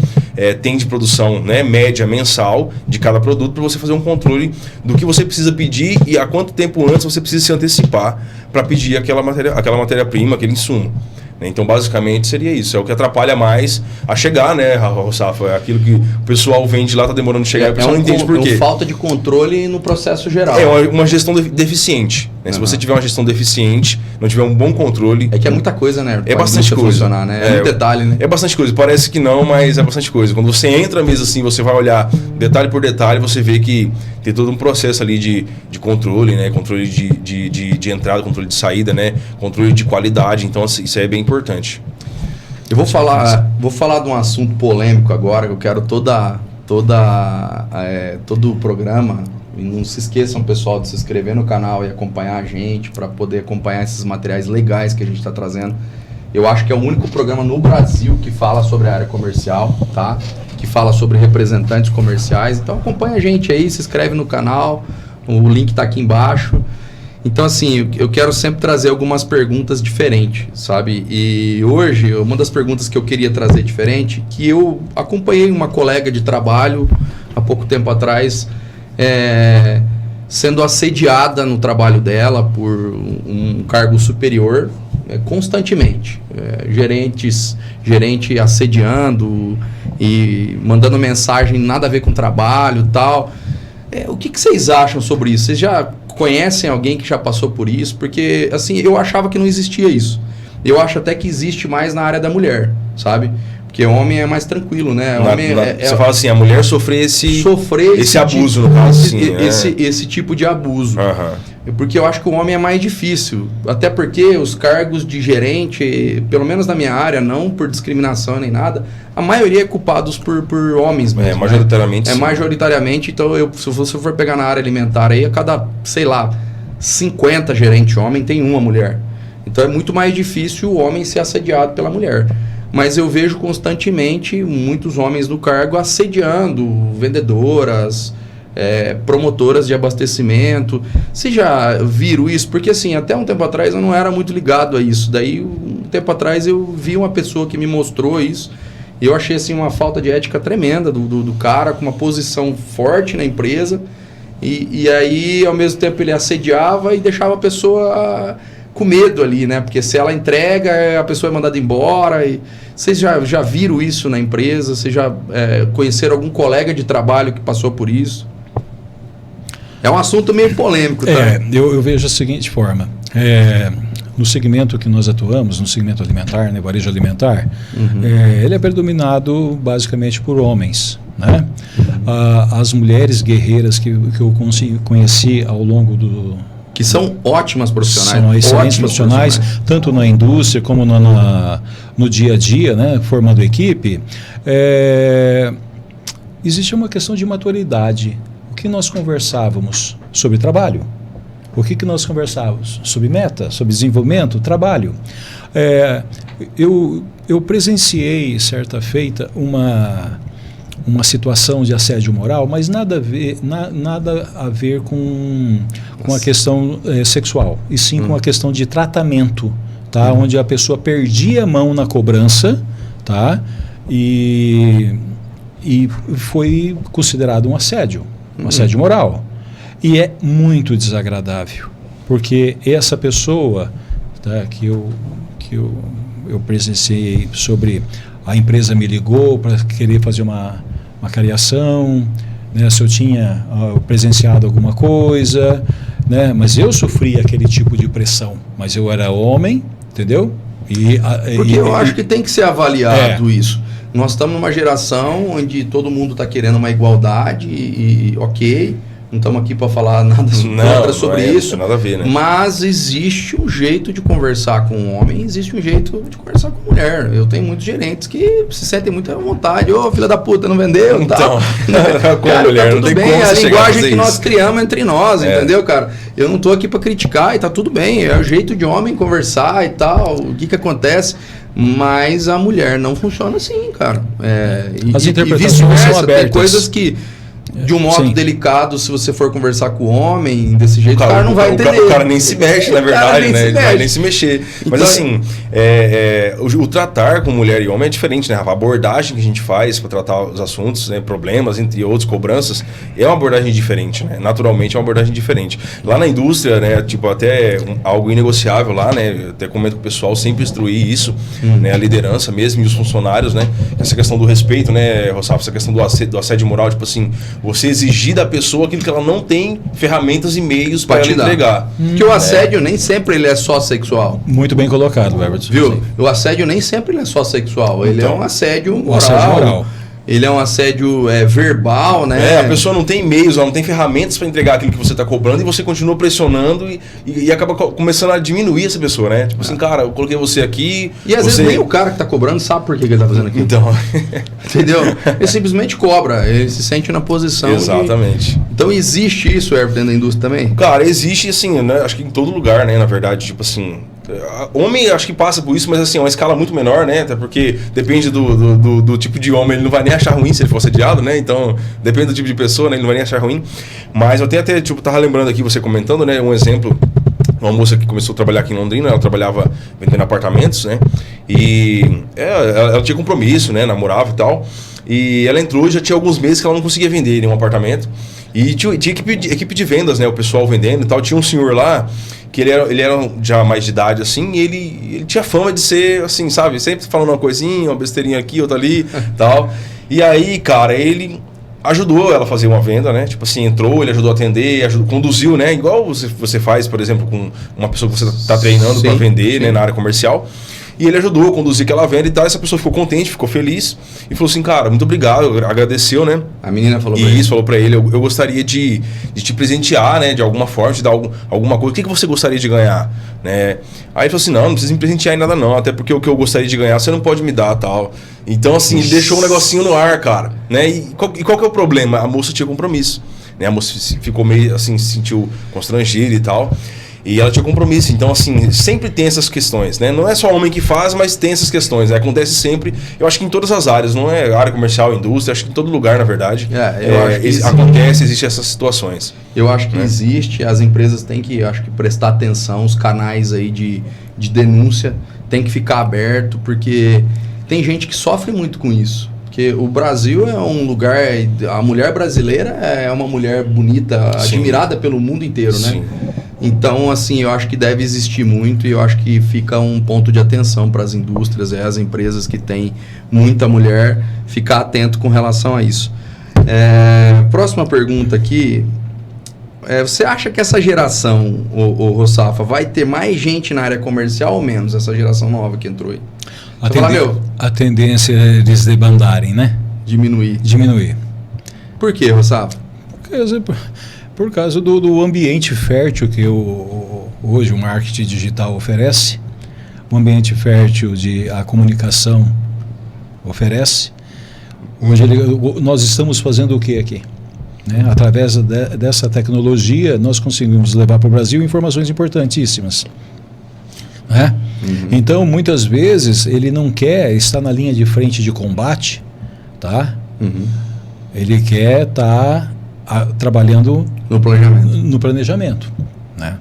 Speaker 2: tem de produção, né, média mensal de cada produto, para você fazer um controle do que você precisa pedir e há quanto tempo antes você precisa se antecipar para pedir aquela matéria-prima, aquele insumo. Então, basicamente, seria isso. É o que atrapalha mais a chegar, né, Rafa? É aquilo que o pessoal vende lá, está demorando de chegar, e o pessoal não entende por quê.
Speaker 1: É falta de controle no processo geral.
Speaker 2: É uma gestão deficiente. Né? Se você tiver uma gestão deficiente, não tiver um bom controle...
Speaker 1: É que é muita coisa, né?
Speaker 2: É bastante coisa.
Speaker 1: Funcionar, né? É muito detalhe, né?
Speaker 2: É bastante coisa. Parece que não, mas é bastante coisa. Quando você entra mesmo assim, você vai olhar detalhe por detalhe, você vê que tem todo um processo ali de controle, né? Controle de entrada, controle de saída, né? Controle de qualidade. Então, isso é bem importante.
Speaker 1: Eu vou falar de um assunto polêmico agora, que eu quero todo o programa. E não se esqueçam, pessoal, de se inscrever no canal e acompanhar a gente, para poder acompanhar esses materiais legais que a gente está trazendo. Eu acho que é o único programa no Brasil que fala sobre a área comercial, tá? Que fala sobre representantes comerciais. Então acompanha a gente aí, se inscreve no canal, o link está aqui embaixo. Então, assim, eu quero sempre trazer algumas perguntas diferentes, sabe? E hoje, uma das perguntas que eu queria trazer diferente, que eu acompanhei uma colega de trabalho há pouco tempo atrás, sendo assediada no trabalho dela por um cargo superior, constantemente. Gerente assediando e mandando mensagem nada a ver com trabalho e tal. O que vocês acham sobre isso? Vocês já conhecem alguém que já passou por isso? Porque, assim, eu achava que não existia isso. Eu acho até que existe mais na área da mulher, sabe? Porque homem é mais tranquilo, né?
Speaker 2: Você fala assim, a mulher sofrer esse abuso, no caso. Assim,
Speaker 1: esse tipo de abuso.
Speaker 2: Uhum.
Speaker 1: Porque eu acho que o homem é mais difícil. Até porque os cargos de gerente, pelo menos na minha área, não por discriminação nem nada, a maioria é culpados por homens mesmo.
Speaker 2: Majoritariamente.
Speaker 1: Né? Majoritariamente. Então, se você for pegar na área alimentar aí, a cada, sei lá, 50 gerentes homem, tem uma mulher. Então é muito mais difícil o homem ser assediado pela mulher. Mas eu vejo constantemente muitos homens no cargo assediando vendedoras, promotoras de abastecimento. Vocês já viram isso? Porque assim, até um tempo atrás eu não era muito ligado a isso. Daí, um tempo atrás eu vi uma pessoa que me mostrou isso. E eu achei assim, uma falta de ética tremenda do cara, com uma posição forte na empresa. E aí, ao mesmo tempo, ele assediava e deixava a pessoa com medo ali, né? Porque se ela entrega, a pessoa é mandada embora. Vocês já viram isso na empresa? Vocês já conheceram algum colega de trabalho que passou por isso? É um assunto meio polêmico, tá?
Speaker 3: Eu vejo da seguinte forma. No segmento que nós atuamos, no segmento alimentar, né, varejo alimentar, ele é predominado basicamente por homens, né? As mulheres guerreiras que eu conheci ao longo do...
Speaker 1: Que são ótimas profissionais.
Speaker 3: São excelentes profissionais, tanto na indústria como no dia a dia, né, formando equipe. Existe uma questão de maturidade. O que nós conversávamos sobre trabalho? O que nós conversávamos? Sobre meta, sobre desenvolvimento, trabalho. Eu presenciei, certa feita, uma situação de assédio moral, mas nada a ver com a questão sexual, e sim com a questão de tratamento, tá? Onde a pessoa perdia a mão na cobrança, tá? E foi considerado um assédio moral. E é muito desagradável, porque essa pessoa, tá, que eu presenciei sobre... A empresa me ligou para querer fazer uma cariação, né, se eu tinha presenciado alguma coisa, né, mas eu sofri aquele tipo de pressão, mas eu era homem, entendeu?
Speaker 1: Porque eu acho que tem que ser avaliado isso. Nós estamos numa geração onde todo mundo está querendo uma igualdade e ok, não estamos aqui para falar nada sobre isso.
Speaker 2: Não tem nada a ver, né?
Speaker 1: Mas existe um jeito de conversar com um homem, existe um jeito de conversar com mulher. Eu tenho muitos gerentes que se sentem muito à vontade. Ô, filha da puta, não vendeu?
Speaker 2: Então,
Speaker 1: cara,
Speaker 2: mulher,
Speaker 1: tá tudo bem. É a linguagem que nós criamos entre nós, entendeu, cara? Eu não tô aqui para criticar e tá tudo bem. É o jeito de homem conversar e tal. O que acontece? Mas a mulher não funciona assim, cara.
Speaker 3: As interpretações são abertas.
Speaker 1: Tem coisas que... De um modo delicado, se você for conversar com o homem desse jeito, o cara não vai entender.
Speaker 2: O cara nem se mexe, na verdade, né? Ele não vai nem se mexer. Então, mas assim, o tratar com mulher e homem é diferente, né, Rafa? A abordagem que a gente faz para tratar os assuntos, né, problemas, entre outros, cobranças, é uma abordagem diferente, né? Naturalmente é uma abordagem diferente. Lá na indústria, né, tipo, até algo inegociável lá, né? Até comento com o pessoal, sempre instruir isso, né? A liderança mesmo e os funcionários, né? Essa questão do respeito, né, Rossafo? Essa questão do assédio moral, tipo assim, você exigir da pessoa aquilo que ela não tem ferramentas e meios para ela entregar.
Speaker 1: Porque o assédio nem sempre ele é só sexual.
Speaker 3: Muito bem colocado, Everton.
Speaker 1: Viu? O assédio nem sempre ele é só sexual. Ele é um assédio moral. Ele é um assédio verbal, né?
Speaker 2: A pessoa não tem meios, ela não tem ferramentas para entregar aquilo que você está cobrando e você continua pressionando e acaba começando a diminuir essa pessoa, né? Tipo assim, cara, eu coloquei você aqui...
Speaker 1: E às vezes nem o cara que está cobrando sabe por que ele está fazendo aquilo.
Speaker 2: Então...
Speaker 1: Entendeu? Ele simplesmente cobra, ele se sente na posição.
Speaker 2: Exatamente.
Speaker 1: Então existe isso, Everton, dentro da indústria também?
Speaker 2: Cara, existe assim, né? Acho que em todo lugar, né? Na verdade, tipo assim... Homem acho que passa por isso, mas assim, é uma escala muito menor, né? Até porque depende do tipo de homem, ele não vai nem achar ruim se ele for assediado, né? Então, depende do tipo de pessoa, né? Ele não vai nem achar ruim. Mas eu tenho até, tipo, tava lembrando aqui, você comentando, né? Um exemplo, uma moça que começou a trabalhar aqui em Londrina, ela trabalhava vendendo apartamentos, né? E ela tinha compromisso, né? Namorava e tal. E ela entrou, já tinha alguns meses que ela não conseguia vender nenhum apartamento. E tinha equipe de vendas, né? O pessoal vendendo e tal. Tinha um senhor lá que ele era já mais de idade, assim, e ele tinha fama de ser, assim, sabe? Sempre falando uma coisinha, uma besteirinha aqui, outra ali, tal. E aí, cara, ele ajudou ela a fazer uma venda, né? Tipo assim, entrou, ele ajudou a atender, conduziu, né? Igual você faz, por exemplo, com uma pessoa que você está treinando para vender, né? Na área comercial. E ele ajudou a conduzir aquela venda e tal. Essa pessoa ficou contente, ficou feliz e falou assim, cara, muito obrigado, agradeceu, né?
Speaker 1: A menina falou pra ele.
Speaker 2: Isso, falou pra ele, eu gostaria de te presentear, né? De alguma forma, te dar alguma coisa. O que você gostaria de ganhar? Né? Aí ele falou assim, não precisa me presentear em nada não, até porque o que eu gostaria de ganhar você não pode me dar, tal. Então, assim, ele deixou um negocinho no ar, cara. Né? E qual que é o problema? A moça tinha compromisso. Né? A moça ficou meio assim, se sentiu constrangida e tal. E ela tinha compromisso. Então, assim, sempre tem essas questões, né? Não é só homem que faz, mas tem essas questões. Né? Acontece sempre, eu acho que em todas as áreas, não é área comercial, indústria, acho que em todo lugar, na verdade. Acontece, existem essas situações.
Speaker 1: Eu acho que existe, as empresas têm que, acho que, prestar atenção, os canais aí de denúncia tem que ficar aberto, porque tem gente que sofre muito com isso. Porque o Brasil é um lugar, a mulher brasileira é uma mulher bonita, admirada pelo mundo inteiro, né? Sim. Então, assim, eu acho que deve existir muito e eu acho que fica um ponto de atenção para as indústrias, as empresas que têm muita mulher, ficar atento com relação a isso. Próxima pergunta aqui. Você acha que essa geração, o Rossafa, vai ter mais gente na área comercial ou menos, essa geração nova que entrou aí?
Speaker 3: A tendência é eles debandarem, né?
Speaker 1: Diminuir. Por quê, Rossafa?
Speaker 3: Por causa do ambiente fértil que hoje o marketing digital oferece, o ambiente fértil a comunicação oferece. Hoje nós estamos fazendo o que aqui? Né? Através dessa tecnologia, nós conseguimos levar para o Brasil informações importantíssimas. Né? Uhum. Então, muitas vezes, ele não quer estar na linha de frente de combate, tá?
Speaker 1: Uhum.
Speaker 3: Ele quer estar trabalhando no planejamento, né?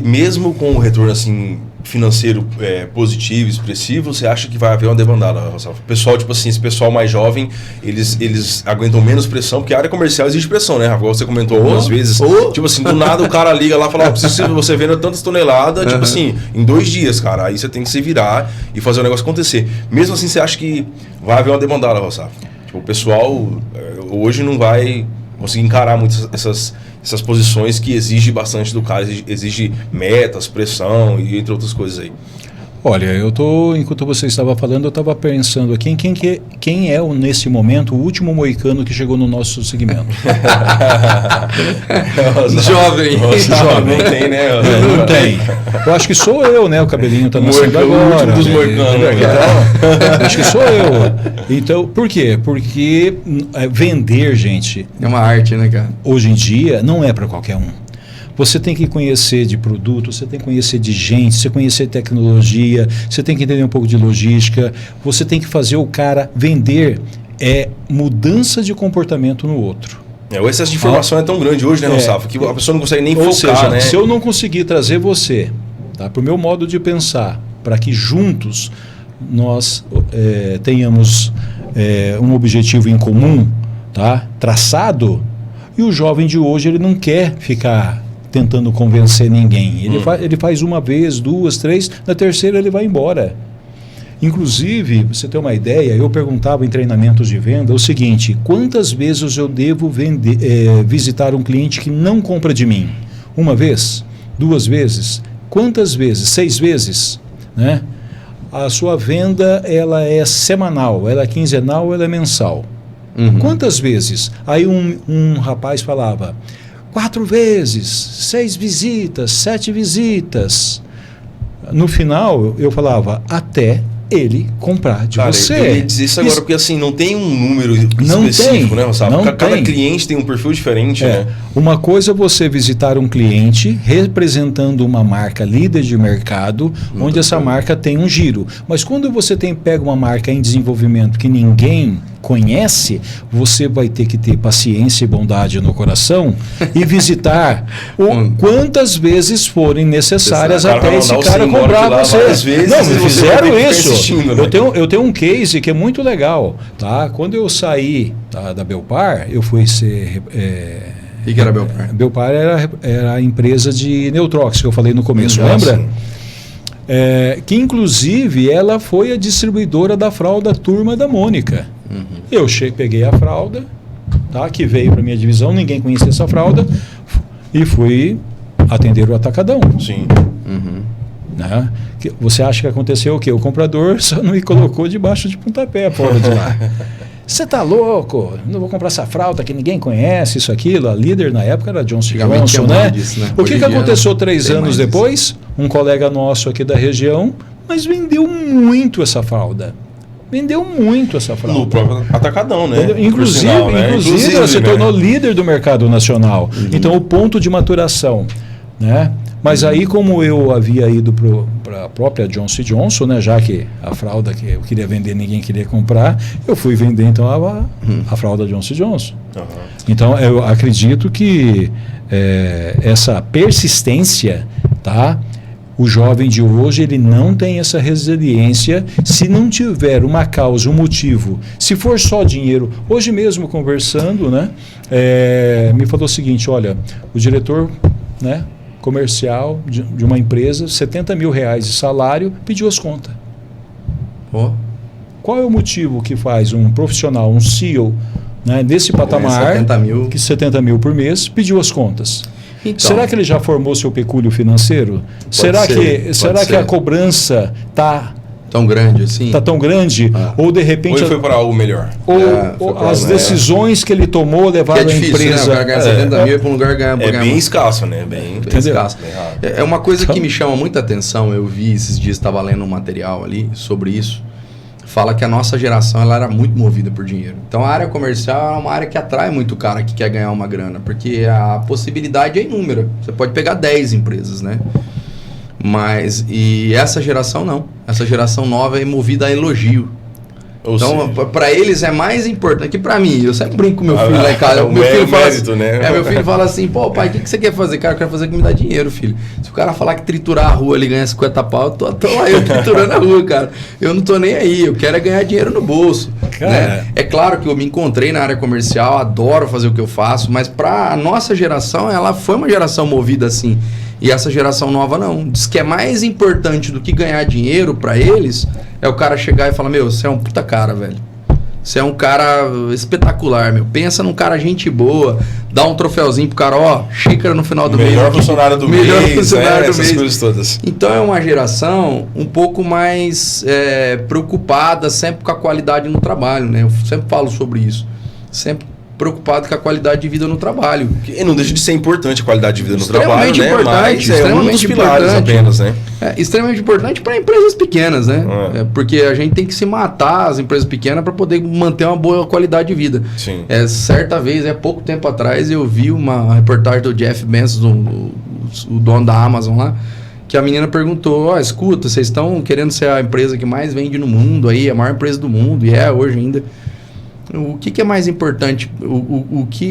Speaker 2: Mesmo com o retorno assim, financeiro positivo, expressivo, você acha que vai haver uma debandada, Rossafa? O pessoal, tipo assim, esse pessoal mais jovem, eles aguentam menos pressão, porque a área comercial existe pressão, né, Rafa? Você comentou algumas vezes. Tipo assim, do nada o cara liga lá e fala, preciso que você venda tantas toneladas, tipo assim, em 2 dias, cara. Aí você tem que se virar e fazer o negócio acontecer. Mesmo assim, você acha que vai haver uma debandada, Rossafa? Tipo, o pessoal hoje não vai conseguir encarar muito essas posições que exigem bastante do cara, exige metas, pressão e entre outras coisas aí.
Speaker 3: Olha, enquanto você estava falando, eu estava pensando aqui em quem é nesse momento o último moicano que chegou no nosso segmento.
Speaker 1: Jovem.
Speaker 2: Não tem, né?
Speaker 3: Não tem. Eu acho que sou eu, né? O cabelinho está nascendo agora.
Speaker 2: O último dos moicanos.
Speaker 3: Acho que sou eu. Então, por quê? Porque vender, gente...
Speaker 1: É uma arte, né, cara?
Speaker 3: Hoje em dia, não é para qualquer um. Você tem que conhecer de produto, você tem que conhecer de gente, você conhecer tecnologia, você tem que entender um pouco de logística, você tem que fazer o cara vender mudança de comportamento no outro.
Speaker 2: O excesso de informação é tão grande hoje, né, Rossafa, que a pessoa não consegue nem focar,
Speaker 3: seja,
Speaker 2: né?
Speaker 3: Se eu não conseguir trazer você, tá, para o meu modo de pensar, para que juntos nós tenhamos um objetivo em comum, tá, traçado, e o jovem de hoje ele não quer ficar tentando convencer ninguém. Ele faz uma vez, 2, 3, na terceira ele vai embora. Inclusive, pra você ter uma ideia, eu perguntava em treinamentos de venda o seguinte: quantas vezes eu devo visitar um cliente que não compra de mim? 1 vez? 2 vezes? Quantas vezes? 6 vezes? Né? A sua venda ela é semanal, ela é quinzenal, ela é mensal. Uhum. Quantas vezes? Aí um rapaz falava 4 vezes, 6 visitas, 7 visitas. No final, eu falava, até ele comprar de você.
Speaker 2: Eu ia dizer isso agora, porque assim, não tem um número específico, né, Rossafa? Cada cliente tem um perfil diferente, né?
Speaker 3: Uma coisa é você visitar um cliente representando uma marca líder de mercado, onde essa marca tem um giro. Mas quando você pega uma marca em desenvolvimento que ninguém conhece, você vai ter que ter paciência e bondade no coração e visitar quantas vezes forem necessárias até esse cara comprar você. Não, me fizeram isso. Eu tenho um case que é muito legal. Tá? Quando eu saí da Belpar, eu fui ser
Speaker 1: O que era Belpar?
Speaker 3: Belpar era a empresa de Neutrox que eu falei no começo, lembra? Que inclusive ela foi a distribuidora da fralda Turma da Mônica. Eu peguei a fralda, tá, que veio para minha divisão, ninguém conhecia essa fralda, e fui atender o atacadão.
Speaker 2: Sim.
Speaker 3: Né? Você acha que aconteceu o quê? O comprador só não me colocou debaixo de pontapé fora de lá. Você tá louco? Não vou comprar essa fralda que ninguém conhece, isso, aquilo. A líder na época era Johnson Johnson, né?
Speaker 1: Disso, né?
Speaker 3: O que aconteceu 3 anos depois? Um colega nosso aqui da região, mas vendeu muito essa fralda. Vendeu muito essa fralda.
Speaker 2: No próprio atacadão, né?
Speaker 3: Inclusive,
Speaker 2: sinal, né?
Speaker 3: inclusive ela se tornou líder do mercado nacional. Então, o ponto de maturação, né? Mas aí, como eu havia ido para a própria Johnson Johnson, né, já que a fralda que eu queria vender ninguém queria comprar, eu fui vender então a fralda Johnson Johnson. Então, eu acredito que essa persistência, tá? O jovem de hoje, ele não tem essa resiliência se não tiver uma causa, um motivo. Se for só dinheiro, hoje mesmo conversando, né, me falou o seguinte, olha, o diretor, né, comercial de uma empresa, R$70 mil de salário, pediu as contas. Qual é o motivo que faz um profissional, um CEO, né, nesse patamar, 70 mil por mês, pediu as contas? Então, será que ele já formou seu pecúlio financeiro? Será que a cobrança está
Speaker 1: tão grande assim?
Speaker 3: Está tão grande? Ou de repente...
Speaker 2: Ou ele foi para algo melhor?
Speaker 3: Ou as decisões que ele tomou levaram
Speaker 1: a empresa...
Speaker 3: Né?
Speaker 1: O cara ganhar 70 mil para um lugar ganhar...
Speaker 2: É bem escasso, né? Bem
Speaker 1: escasso. É uma coisa que me chama muita atenção. Eu vi esses dias, estava lendo um material ali sobre isso. Fala que a nossa geração ela era muito movida por dinheiro. Então a área comercial é uma área que atrai muito o cara que quer ganhar uma grana, porque a possibilidade é inúmera. Você pode pegar 10 empresas, né? E essa geração não. Essa geração nova é movida a elogio. Então, para eles é mais importante que para mim. Eu sempre brinco com meu filho lá em casa. Meu filho fala assim, meu filho fala assim, pô, pai, o que você quer fazer? Cara, eu quero fazer que me dá dinheiro, filho. Se o cara falar que triturar a rua ele ganha 50 pau, eu tô lá eu triturando a rua, cara. Eu não tô nem aí, eu quero é ganhar dinheiro no bolso. Né? É claro que eu me encontrei na área comercial, adoro fazer o que eu faço, mas para a nossa geração, ela foi uma geração movida assim. E essa geração nova não. Diz que é mais importante do que ganhar dinheiro para eles é o cara chegar e falar, meu, você é um puta cara, velho. Você é um cara espetacular, meu. Pensa num cara gente boa, dá um troféuzinho pro cara, ó, xícara no final do mês.
Speaker 2: Melhor funcionário do mês,
Speaker 1: essas coisas todas. Então é uma geração um pouco mais preocupada sempre com a qualidade no trabalho, né? Eu sempre falo sobre isso. Sempre preocupado com a qualidade de vida no trabalho.
Speaker 2: E não deixa de ser importante a qualidade de vida no trabalho, né?
Speaker 1: Mas
Speaker 2: é um dos pilares apenas, né?
Speaker 1: É extremamente importante para empresas pequenas, né? Porque a gente tem que se matar as empresas pequenas para poder manter uma boa qualidade de vida.
Speaker 2: Sim.
Speaker 1: Certa vez, pouco tempo atrás, eu vi uma reportagem do Jeff Bezos, o dono da Amazon lá, que a menina perguntou, escuta, vocês estão querendo ser a empresa que mais vende no mundo aí, a maior empresa do mundo, e hoje ainda. O que é mais importante?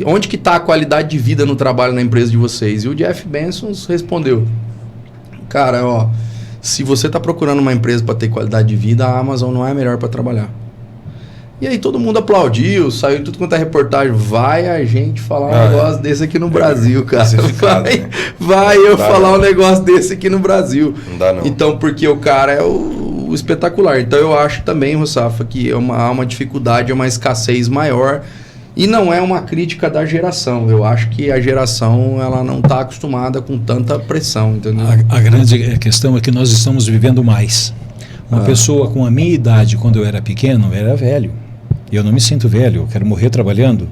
Speaker 1: Onde que está a qualidade de vida no trabalho na empresa de vocês? E o Jeff Bezos respondeu, cara, se você está procurando uma empresa para ter qualidade de vida, a Amazon não é a melhor para trabalhar. E aí todo mundo aplaudiu, saiu tudo quanto é reportagem. Vai a gente falar um negócio desse aqui no Brasil, cara. Vai eu falar um negócio desse aqui no Brasil.
Speaker 2: Não dá não.
Speaker 1: Então, porque o cara é o espetacular. Então eu acho também, Rossafa, que há uma dificuldade, uma escassez maior. E não é uma crítica da geração. Eu acho que a geração ela não está acostumada com tanta pressão, entendeu?
Speaker 3: A grande questão é que nós estamos vivendo mais. Uma pessoa com a minha idade, quando eu era pequeno, era velho. E eu não me sinto velho, eu quero morrer trabalhando.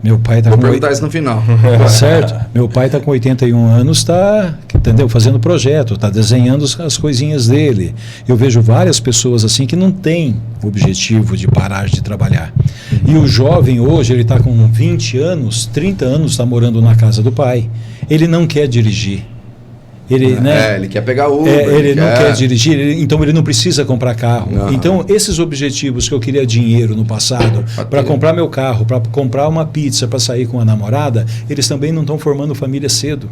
Speaker 3: Meu pai tá
Speaker 1: Vou perguntar isso no final.
Speaker 3: Certo? Meu pai está com 81 anos, entendeu? Fazendo projeto, está desenhando as coisinhas dele. Eu vejo várias pessoas assim que não têm objetivo de parar de trabalhar. E o jovem hoje, ele está com 20 anos, 30 anos, está morando na casa do pai. Ele não quer dirigir.
Speaker 1: Ele quer pegar Uber.
Speaker 3: Ele não quer dirigir, então ele não precisa comprar carro. Então, esses objetivos que eu queria dinheiro no passado, para comprar meu carro, para comprar uma pizza, para sair com a namorada, eles também não estão formando família cedo.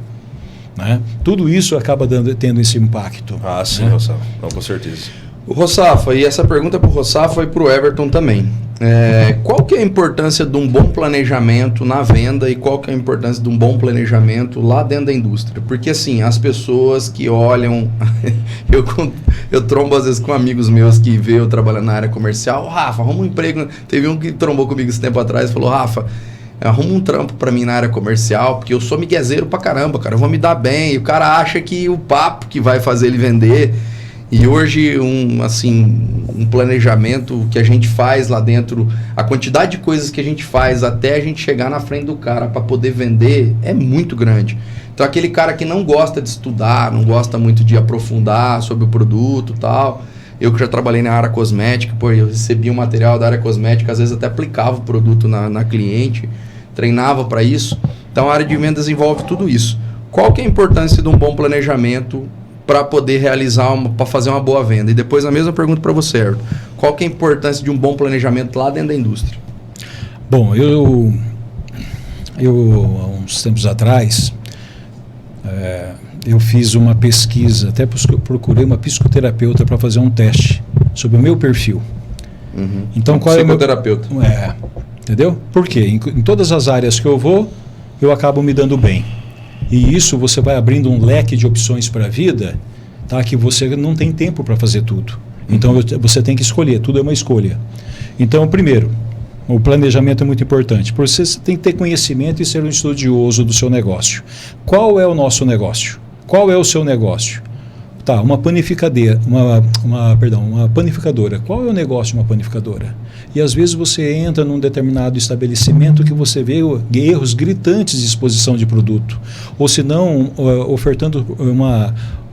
Speaker 3: Né? Tudo isso acaba tendo esse impacto.
Speaker 2: Sim,
Speaker 3: né?
Speaker 2: Não, com certeza.
Speaker 1: O Rossafa, e essa pergunta é para o Rossafa e para o Everton também. Qual que é a importância de um bom planejamento na venda e qual que é a importância de um bom planejamento lá dentro da indústria? Porque assim, as pessoas que olham... eu trombo às vezes com amigos meus que veio trabalhando na área comercial. Rafa, arruma um emprego. Teve um que trombou comigo esse tempo atrás e falou, Rafa, arruma um trampo para mim na área comercial, porque eu sou miguezeiro pra caramba, cara, eu vou me dar bem. E o cara acha que o papo que vai fazer ele vender... E hoje, um planejamento que a gente faz lá dentro, a quantidade de coisas que a gente faz até a gente chegar na frente do cara para poder vender é muito grande. Então, aquele cara que não gosta de estudar, não gosta muito de aprofundar sobre o produto e tal. Eu que já trabalhei na área cosmética, eu recebia um material da área cosmética, às vezes até aplicava o produto na cliente, treinava para isso. Então, a área de vendas envolve tudo isso. Qual que é a importância de um bom planejamento para poder para fazer uma boa venda? E depois a mesma pergunta para você, Everton. Qual que é a importância de um bom planejamento lá dentro da indústria?
Speaker 3: Bom, eu há uns tempos atrás, eu fiz uma pesquisa, até procurei uma psicoterapeuta para fazer um teste sobre o meu perfil.
Speaker 1: Uhum.
Speaker 3: Então, qual
Speaker 1: psicoterapeuta.
Speaker 3: Entendeu? Por quê? Em todas as áreas que eu vou, eu acabo me dando bem. E isso você vai abrindo um leque de opções para a vida, tá? Que você não tem tempo para fazer tudo. Então você tem que escolher, tudo é uma escolha. Então, primeiro, o planejamento é muito importante. Você tem que ter conhecimento e ser um estudioso do seu negócio. Qual é o nosso negócio? Qual é o seu negócio? Tá, uma panificadora. Qual é o negócio de uma panificadora? E às vezes você entra num determinado estabelecimento que você vê erros gritantes de exposição de produto. Ou se não, ofertando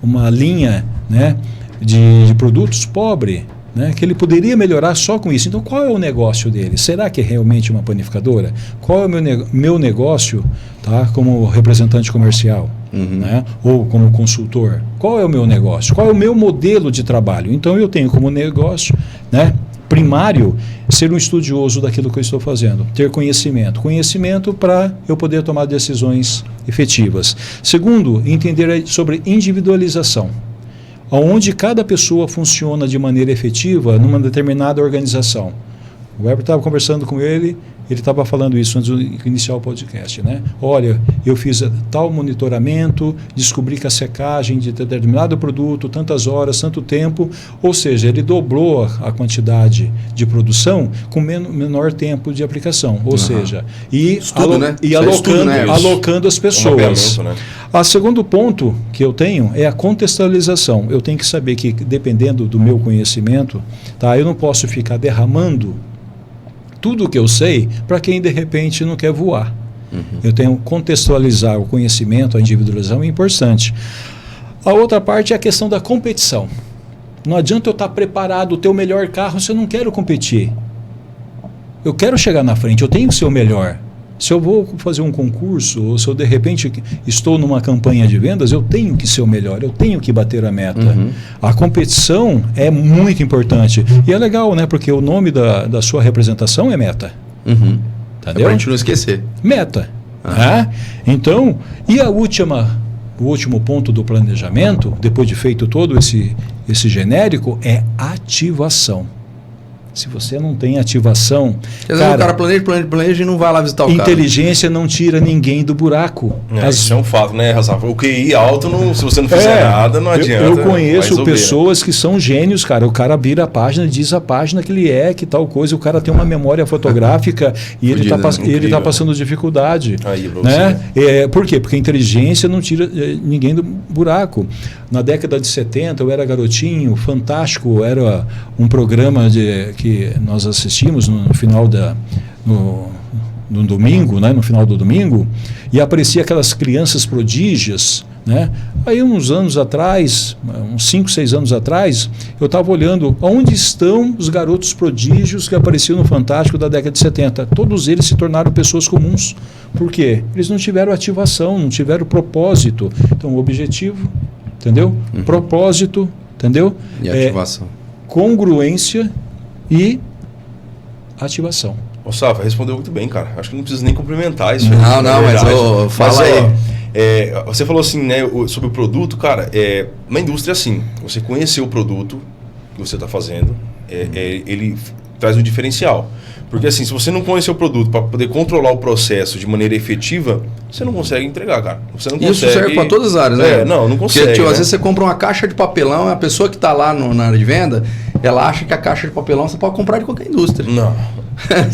Speaker 3: uma linha, né, de produtos pobre, né, que ele poderia melhorar só com isso. Então, qual é o negócio dele? Será que é realmente uma panificadora? Qual é o meu negócio, tá, como representante comercial? Né, ou como consultor? Qual é o meu negócio? Qual é o meu modelo de trabalho? Então, eu tenho como negócio, né, primário, ser um estudioso daquilo que eu estou fazendo, ter conhecimento para eu poder tomar decisões efetivas. Segundo, entender sobre individualização, onde cada pessoa funciona de maneira efetiva numa determinada organização. O Weber estava conversando com ele estava falando isso antes de iniciar o podcast, né? Olha, eu fiz tal monitoramento, descobri que a secagem de determinado produto, tantas horas, tanto tempo, ou seja, ele dobrou a quantidade de produção com menor tempo de aplicação, ou seja, alocando as pessoas. Né? O segundo ponto que eu tenho é a contextualização. Eu tenho que saber que, dependendo do meu conhecimento, tá, eu não posso ficar derramando tudo o que eu sei para quem de repente não quer voar. Eu tenho que contextualizar o conhecimento, a individualização é importante. A outra parte é a questão da competição. Não adianta eu estar preparado, ter o melhor carro se eu não quero competir. Eu quero chegar na frente, eu tenho que ser o melhor. Se eu vou fazer um concurso, ou se eu de repente estou numa campanha de vendas, eu tenho que ser o melhor, eu tenho que bater a meta. A competição é muito importante. E é legal, né? Porque o nome da sua representação é meta. Entendeu?
Speaker 1: É pra gente não esquecer.
Speaker 3: Meta. Então, e o último ponto do planejamento, depois de feito todo esse genérico, é ativação. Se você não tem ativação...
Speaker 1: Às vezes o cara planeja e não vai lá visitar o cara.
Speaker 3: Inteligência não tira ninguém do buraco.
Speaker 2: Isso é um fato, né, Rafa? O QI alto, se você não fizer nada, não adianta.
Speaker 3: Eu conheço pessoas que são gênios, cara. O cara vira a página, diz a página que ele que tal coisa. O cara tem uma memória fotográfica e ele está passando dificuldade. Aí, né? Por quê? Porque a inteligência não tira ninguém do buraco. Na década de 70, eu era garotinho, Fantástico era um programa que nós assistimos no final no domingo, né, no final do domingo, e aparecia aquelas crianças prodígios, né? Aí uns anos atrás, uns 5, 6 anos atrás, eu estava olhando onde estão os garotos prodígios que apareciam no Fantástico da década de 70. Todos eles se tornaram pessoas comuns. Por quê? Eles não tiveram ativação, não tiveram propósito. Então, o objetivo, entendeu? Propósito, entendeu?
Speaker 1: E ativação.
Speaker 3: Congruência e ativação.
Speaker 2: Ô, Safa, respondeu muito bem, cara. Acho que não precisa nem complementar isso.
Speaker 1: Mas fala aí.
Speaker 2: Você falou assim, né, sobre o produto, cara, na indústria, assim, você conheceu o produto, que você está fazendo, ele traz um diferencial. Porque assim, se você não conhecer o produto para poder controlar o processo de maneira efetiva, você não consegue entregar, cara. Você não consegue...
Speaker 1: Isso serve para todas as áreas, né?
Speaker 2: Não consegue.
Speaker 1: Porque, às vezes você compra uma caixa de papelão, a pessoa que está lá na área de venda, ela acha que a caixa de papelão você pode comprar de qualquer indústria.
Speaker 2: Não.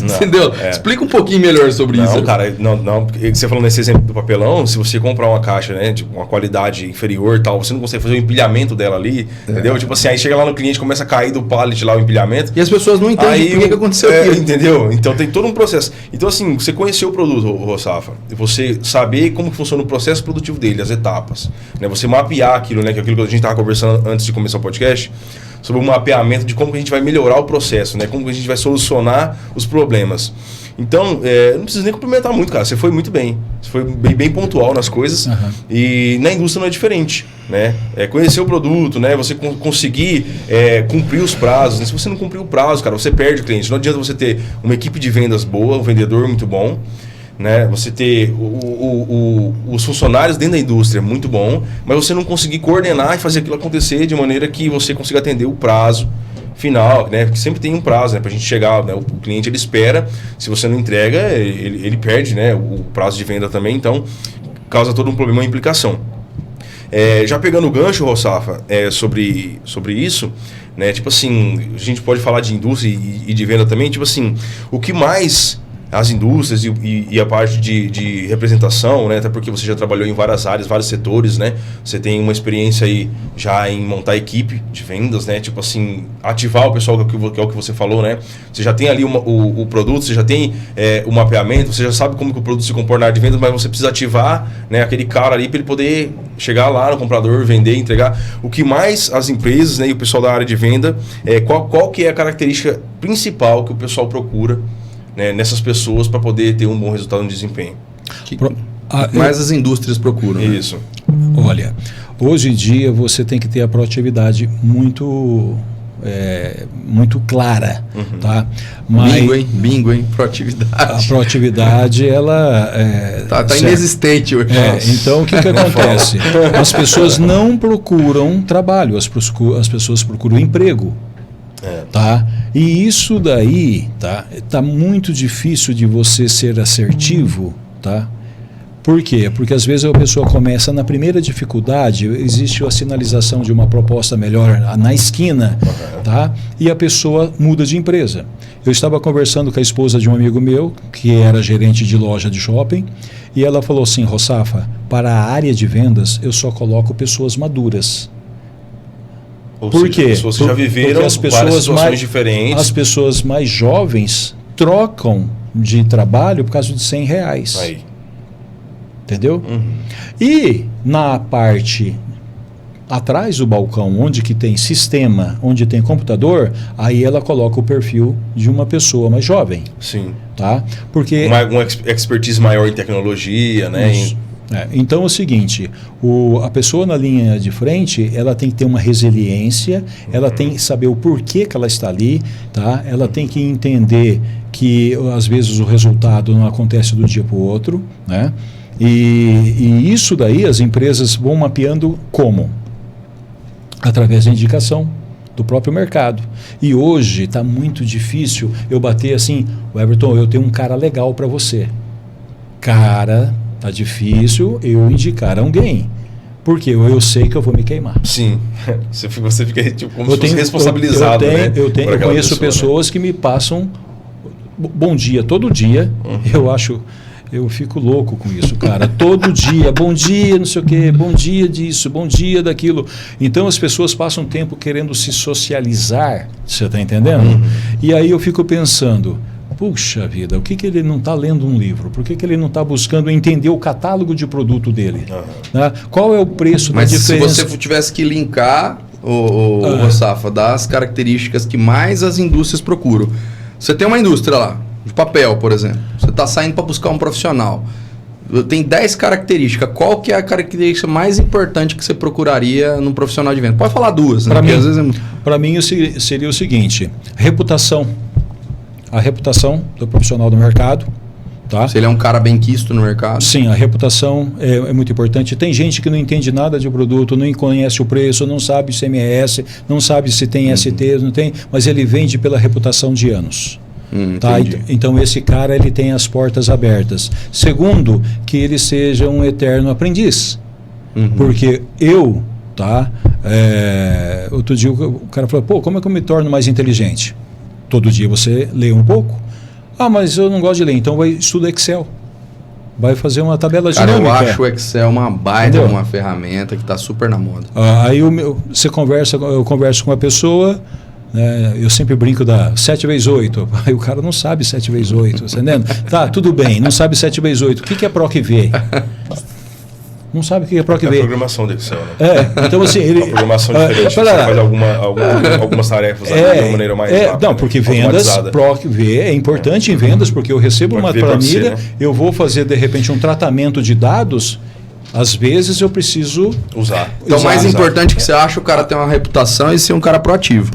Speaker 1: Entendeu? Explica um pouquinho melhor sobre isso.
Speaker 2: Não, cara, não. Você falou nesse exemplo do papelão, se você comprar uma caixa, né, de uma qualidade inferior e tal, você não consegue fazer o empilhamento dela ali, entendeu? Tipo assim, aí chega lá no cliente, começa a cair do pallet lá o empilhamento.
Speaker 1: E as pessoas não entendem por que aconteceu aquilo.
Speaker 2: Entendeu? Então tem todo um processo. Então assim, você conhecer o produto, Rossafa, você saber como funciona o processo produtivo dele, as etapas, né? Você mapear aquilo, né, que é aquilo que a gente estava conversando antes de começar o podcast, sobre o mapeamento de como que a gente vai melhorar o processo, né? Como que a gente vai solucionar os problemas. Então, não precisa nem cumprimentar muito, cara. Você foi muito bem. Você foi bem pontual nas coisas. Uhum. E na indústria não é diferente, né? Conhecer o produto, né? Você conseguir cumprir os prazos. Se você não cumprir o prazo, cara, você perde o cliente. Não adianta você ter uma equipe de vendas boa, um vendedor muito bom, né? Você ter os funcionários dentro da indústria muito bom, mas você não conseguir coordenar e fazer aquilo acontecer de maneira que você consiga atender o prazo final, né? Porque sempre tem um prazo, né? Para a gente chegar, né? O cliente ele espera, se você não entrega, ele perde, né? O prazo de venda também, então causa todo um problema, uma implicação. Já pegando o gancho, Rossafa, sobre isso, né? Tipo assim, a gente pode falar de indústria e de venda também, tipo assim, o que mais as indústrias e a parte de representação, né? Até porque você já trabalhou em várias áreas, vários setores, né? Você tem uma experiência aí já em montar equipe de vendas, né? Tipo assim, ativar o pessoal, que é o que você falou, né? Você já tem ali o produto, você já tem o mapeamento, você já sabe como que o produto se comporta na área de vendas, mas você precisa ativar, né, aquele cara ali para ele poder chegar lá no comprador, vender, entregar. O que mais as empresas, né, e o pessoal da área de venda, qual que é a característica principal que o pessoal procura, né, nessas pessoas para poder ter um bom resultado no desempenho?
Speaker 1: Mais as indústrias procuram.
Speaker 2: Isso.
Speaker 3: Né? Olha, hoje em dia você tem que ter a proatividade muito clara, tá?
Speaker 1: Mas, bingo, hein? Proatividade.
Speaker 3: A proatividade, ela
Speaker 1: tá inexistente hoje.
Speaker 3: Então, o que acontece? As pessoas não procuram trabalho, as pessoas procuram emprego. Tá? E isso daí tá muito difícil de você ser assertivo, tá? Por quê? Porque às vezes a pessoa começa na primeira dificuldade, existe a sinalização de uma proposta melhor na esquina, tá? E a pessoa muda de empresa. Eu estava conversando com a esposa de um amigo meu, que era gerente de loja de shopping, e ela falou assim: Rossafa, para a área de vendas eu só coloco pessoas maduras. Por quê?
Speaker 2: As pessoas que já viveram várias situações diferentes.
Speaker 3: As pessoas mais jovens trocam de trabalho por causa de R$100.
Speaker 2: Aí.
Speaker 3: Entendeu? Uhum. E na parte atrás do balcão, onde que tem sistema, onde tem computador, aí ela coloca o perfil de uma pessoa mais jovem.
Speaker 2: Sim.
Speaker 3: Tá? Porque
Speaker 2: uma expertise maior em tecnologia, né?
Speaker 3: Então é o seguinte, a pessoa na linha de frente, ela tem que ter uma resiliência, ela tem que saber o porquê que ela está ali, tá? Ela tem que entender que às vezes o resultado não acontece do dia para o outro, né? E isso daí as empresas vão mapeando como? Através da indicação do próprio mercado. E hoje está muito difícil eu bater assim: Everton, eu tenho um cara legal para você. Cara, tá difícil eu indicar alguém. Porque eu sei que eu vou me queimar.
Speaker 2: Sim. Você fica tipo, como se fosse responsabilizado.
Speaker 3: Eu conheço pessoas, né, que me passam bom dia todo dia. Uhum. Eu fico louco com isso, cara. Todo dia, bom dia, não sei o quê, bom dia disso, bom dia daquilo. Então as pessoas passam tempo querendo se socializar, você está entendendo? Uhum. E aí eu fico pensando: puxa vida, o que ele não está lendo um livro? Por que ele não está buscando entender o catálogo de produto dele? Uhum. Né? Qual é o preço da diferença?
Speaker 1: Mas se você tivesse que linkar, Rossafa, das características que mais as indústrias procuram. Você tem uma indústria lá, de papel, por exemplo. Você está saindo para buscar um profissional. Tem 10 características. Qual que é a característica mais importante que você procuraria num profissional de venda? Pode falar duas, né?
Speaker 3: Para mim seria o seguinte: reputação. A reputação do profissional do mercado, Tá?
Speaker 1: Se ele é um cara bem quisto no mercado.
Speaker 3: Sim, a reputação é muito importante. Tem gente que não entende nada de produto, não conhece o preço, não sabe se CMS, não sabe se tem ST, não tem, mas ele vende pela reputação de anos. Tá? Então esse cara ele tem as portas abertas. Segundo, que ele seja um eterno aprendiz. Porque outro dia o cara falou, pô, como é que eu me torno mais inteligente? Todo dia você lê um pouco. Ah, mas eu não gosto de ler, então vai estudar Excel. Vai fazer uma tabela dinâmica.
Speaker 1: Cara, eu acho o Excel uma baita, uma ferramenta que está super na moda.
Speaker 3: Aí eu converso com uma pessoa, né, eu sempre brinco da 7 vezes 8. Aí o cara não sabe 7 vezes 8, tá entendendo? Tá, tudo bem, não sabe 7 vezes 8. O que é PROC-V? Não sabe o que é PROC-V.
Speaker 2: É a programação do Excel, né?
Speaker 3: Então assim...
Speaker 2: Uma programação diferente, você faz algumas tarefas de uma maneira mais rápida.
Speaker 3: Não, porque vendas, PROC-V é importante em vendas, porque eu recebo uma planilha, eu vou fazer de repente um tratamento de dados, às vezes eu preciso...
Speaker 2: usar.
Speaker 1: Então o mais importante que você acha, o cara ter uma reputação e ser um cara proativo.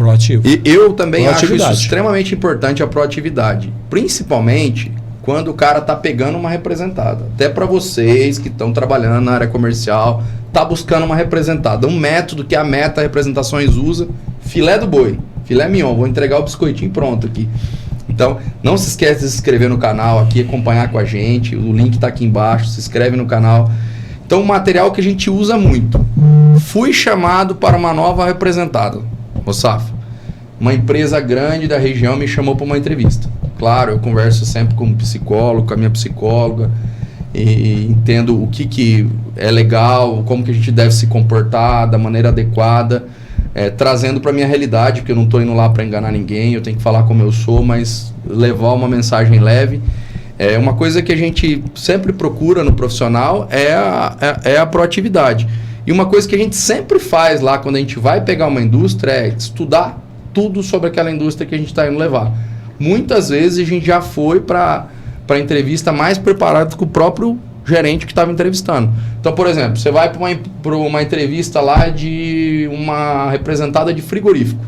Speaker 1: E eu também acho isso extremamente importante, a proatividade. Principalmente... quando o cara tá pegando uma representada. Até para vocês que estão trabalhando na área comercial, tá buscando uma representada. Um método que a Meta Representações usa, filé do boi, filé mignon. Vou entregar o biscoitinho pronto aqui. Então, não se esquece de se inscrever no canal aqui, acompanhar com a gente. O link tá aqui embaixo, se inscreve no canal. Então, um material que a gente usa muito. Fui chamado para uma nova representada. Safa, uma empresa grande da região me chamou para uma entrevista. Claro, eu converso sempre com um psicólogo, com a minha psicóloga, e entendo o que é legal, como que a gente deve se comportar da maneira adequada, trazendo para a minha realidade, porque eu não estou indo lá para enganar ninguém, eu tenho que falar como eu sou, mas levar uma mensagem leve. Uma coisa que a gente sempre procura no profissional é a proatividade. E uma coisa que a gente sempre faz lá quando a gente vai pegar uma indústria é estudar tudo sobre aquela indústria que a gente está indo levar. Muitas vezes a gente já foi para a entrevista mais preparado que o próprio gerente que estava entrevistando. Então, por exemplo, você vai para uma entrevista lá de uma representada de frigorífico.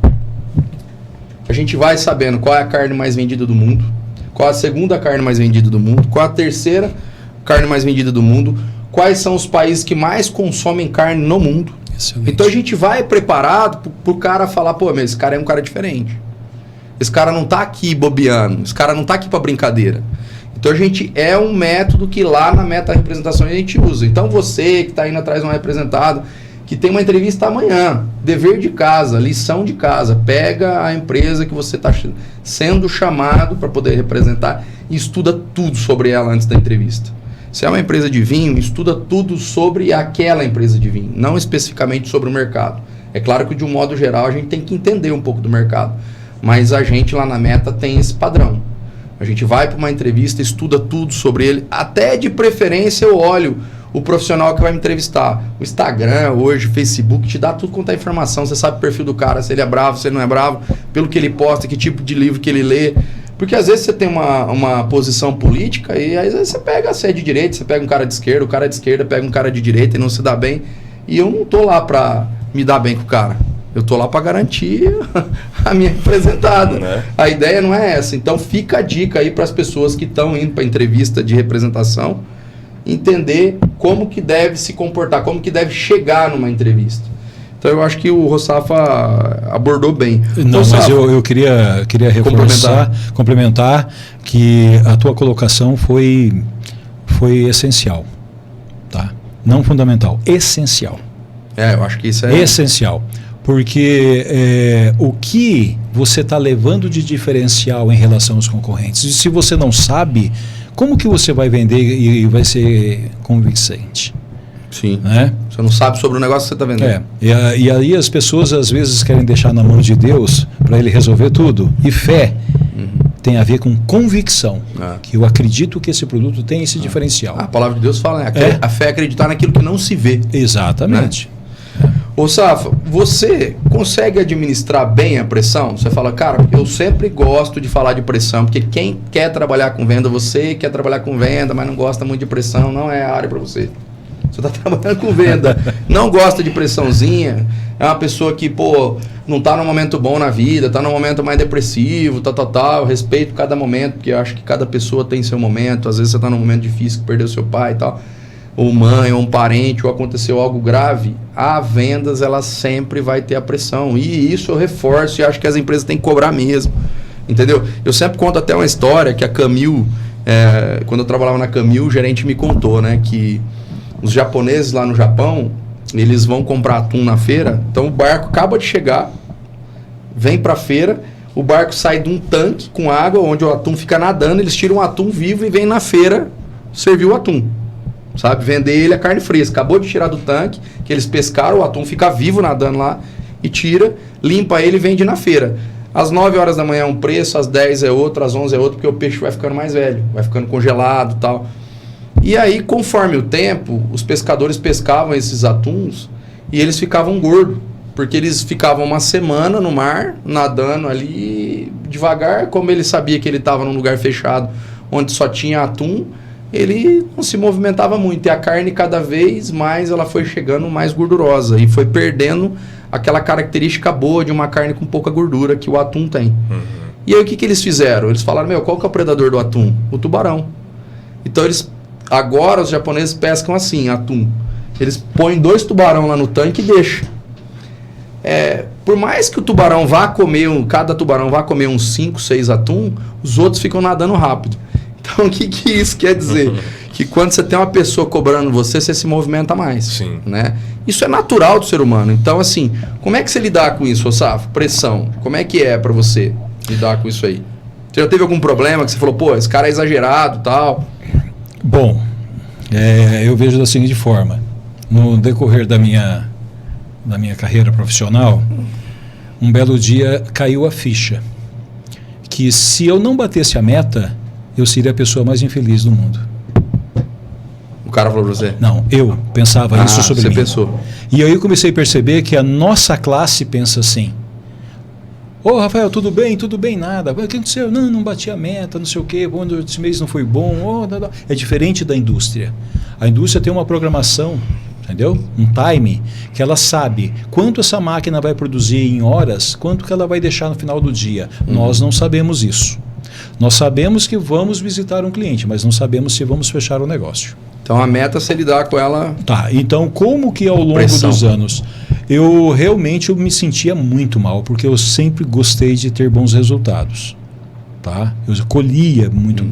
Speaker 1: A gente vai sabendo qual é a carne mais vendida do mundo, qual a segunda carne mais vendida do mundo, qual a terceira carne mais vendida do mundo, quais são os países que mais consomem carne no mundo. Excelente. Então a gente vai preparado para o cara falar, pô, mas esse cara é um cara diferente. Esse cara não tá aqui bobeando, esse cara não tá aqui para brincadeira. Então a gente é um método que lá na Meta Representações a gente usa. Então você que está indo atrás de um representado, que tem uma entrevista amanhã, dever de casa, lição de casa, pega a empresa que você está sendo chamado para poder representar e estuda tudo sobre ela antes da entrevista. Se é uma empresa de vinho, estuda tudo sobre aquela empresa de vinho, não especificamente sobre o mercado. É claro que de um modo geral a gente tem que entender um pouco do mercado. Mas a gente lá na Meta tem esse padrão. A gente vai para uma entrevista, estuda tudo sobre ele. Até de preferência eu olho o profissional que vai me entrevistar. O Instagram, hoje, o Facebook, te dá tudo quanto é informação. Você sabe o perfil do cara, se ele é bravo, se ele não é bravo, pelo que ele posta, que tipo de livro que ele lê. Porque às vezes você tem uma posição política e às vezes você pega, você é de direita, você pega um cara de esquerda, o cara de esquerda pega um cara de direita e não se dá bem. E eu não tô lá para me dar bem com o cara. Eu tô lá para garantir a minha representada. Né? A ideia não é essa. Então fica a dica aí para as pessoas que estão indo para entrevista de representação, entender como que deve se comportar, como que deve chegar numa entrevista. Então eu acho que o Rossafa abordou bem.
Speaker 3: Não, mas eu queria reforçar, complementar que a tua colocação foi essencial, tá? Não fundamental, essencial.
Speaker 1: Eu acho que isso é
Speaker 3: essencial. Porque o que você está levando de diferencial em relação aos concorrentes? E se você não sabe, como que você vai vender e vai ser convincente?
Speaker 1: Sim.
Speaker 3: Né?
Speaker 1: Você não sabe sobre o negócio que você está vendendo.
Speaker 3: E aí as pessoas às vezes querem deixar na mão de Deus para ele resolver tudo. E fé tem a ver com convicção. Que eu acredito que esse produto tem esse diferencial.
Speaker 1: A palavra de Deus fala, né? A fé é acreditar naquilo que não se vê.
Speaker 3: Exatamente.
Speaker 1: Né? Ô Safa, você consegue administrar bem a pressão? Você fala, cara, eu sempre gosto de falar de pressão, porque quem quer trabalhar com venda, você quer trabalhar com venda, mas não gosta muito de pressão, não é a área para você. Você está trabalhando com venda, não gosta de pressãozinha, é uma pessoa que, pô, não está num momento bom na vida, está num momento mais depressivo, tal. Eu respeito cada momento, porque eu acho que cada pessoa tem seu momento. Às vezes você está num momento difícil, que perdeu seu pai e tal, ou mãe, ou um parente, ou aconteceu algo grave. A vendas, ela sempre vai ter a pressão. E isso eu reforço e acho que as empresas têm que cobrar mesmo. Entendeu? Eu sempre conto até uma história que a Camil, quando eu trabalhava na Camil, o gerente me contou, né, que os japoneses lá no Japão, eles vão comprar atum na feira. Então o barco acaba de chegar, vem para a feira, o barco sai de um tanque com água, onde o atum fica nadando, eles tiram o atum vivo e vêm na feira servir o atum. Sabe? Vender ele a carne fresca. Acabou de tirar do tanque, que eles pescaram, o atum fica vivo nadando lá, e tira, limpa ele e vende na feira. Às 9 horas da manhã é um preço, às 10 é outro, às 11 é outro, porque o peixe vai ficando mais velho, vai ficando congelado e tal. E aí, conforme o tempo, os pescadores pescavam esses atuns e eles ficavam gordos, porque eles ficavam uma semana no mar, nadando ali devagar. Como ele sabia que ele estava num lugar fechado, onde só tinha atum, ele não se movimentava muito. E a carne, cada vez mais, ela foi chegando mais gordurosa e foi perdendo aquela característica boa de uma carne com pouca gordura que o atum tem. E aí, o que eles fizeram? Eles falaram, qual que é o predador do atum? O tubarão. Então, agora os japoneses pescam assim, atum. Eles põem 2 tubarão lá no tanque e deixam. Por mais que o tubarão vá comer, cada tubarão vá comer uns 5, 6 atum, os outros ficam nadando rápido. Então, o que isso quer dizer? Que quando você tem uma pessoa cobrando você se movimenta mais.
Speaker 2: Sim.
Speaker 1: Né? Isso é natural do ser humano. Então, assim, como é que você lidar com isso, Safo? Pressão. Como é que é para você lidar com isso aí? Você já teve algum problema que você falou, pô, esse cara é exagerado e tal?
Speaker 3: Bom, eu vejo da seguinte forma. No decorrer da minha carreira profissional, um belo dia caiu a ficha que se eu não batesse a meta, eu seria a pessoa mais infeliz do mundo.
Speaker 1: O cara falou pra você?
Speaker 3: Não, eu pensava isso sobre mim.
Speaker 1: Você pensou.
Speaker 3: E aí eu comecei a perceber que a nossa classe pensa assim. Ô, Rafael, tudo bem, nada. O que aconteceu? Não bati a meta, não sei o quê, esse mês não foi bom. É diferente da indústria. A indústria tem uma programação, entendeu? Um time, que ela sabe quanto essa máquina vai produzir em horas, quanto que ela vai deixar no final do dia. Nós não sabemos isso. Nós sabemos que vamos visitar um cliente, mas não sabemos se vamos fechar o negócio.
Speaker 1: Então a meta é você lidar com ela...
Speaker 3: Tá, então como que ao longo dos anos... Eu realmente me sentia muito mal, porque eu sempre gostei de ter bons resultados. Tá? Eu colhia muito,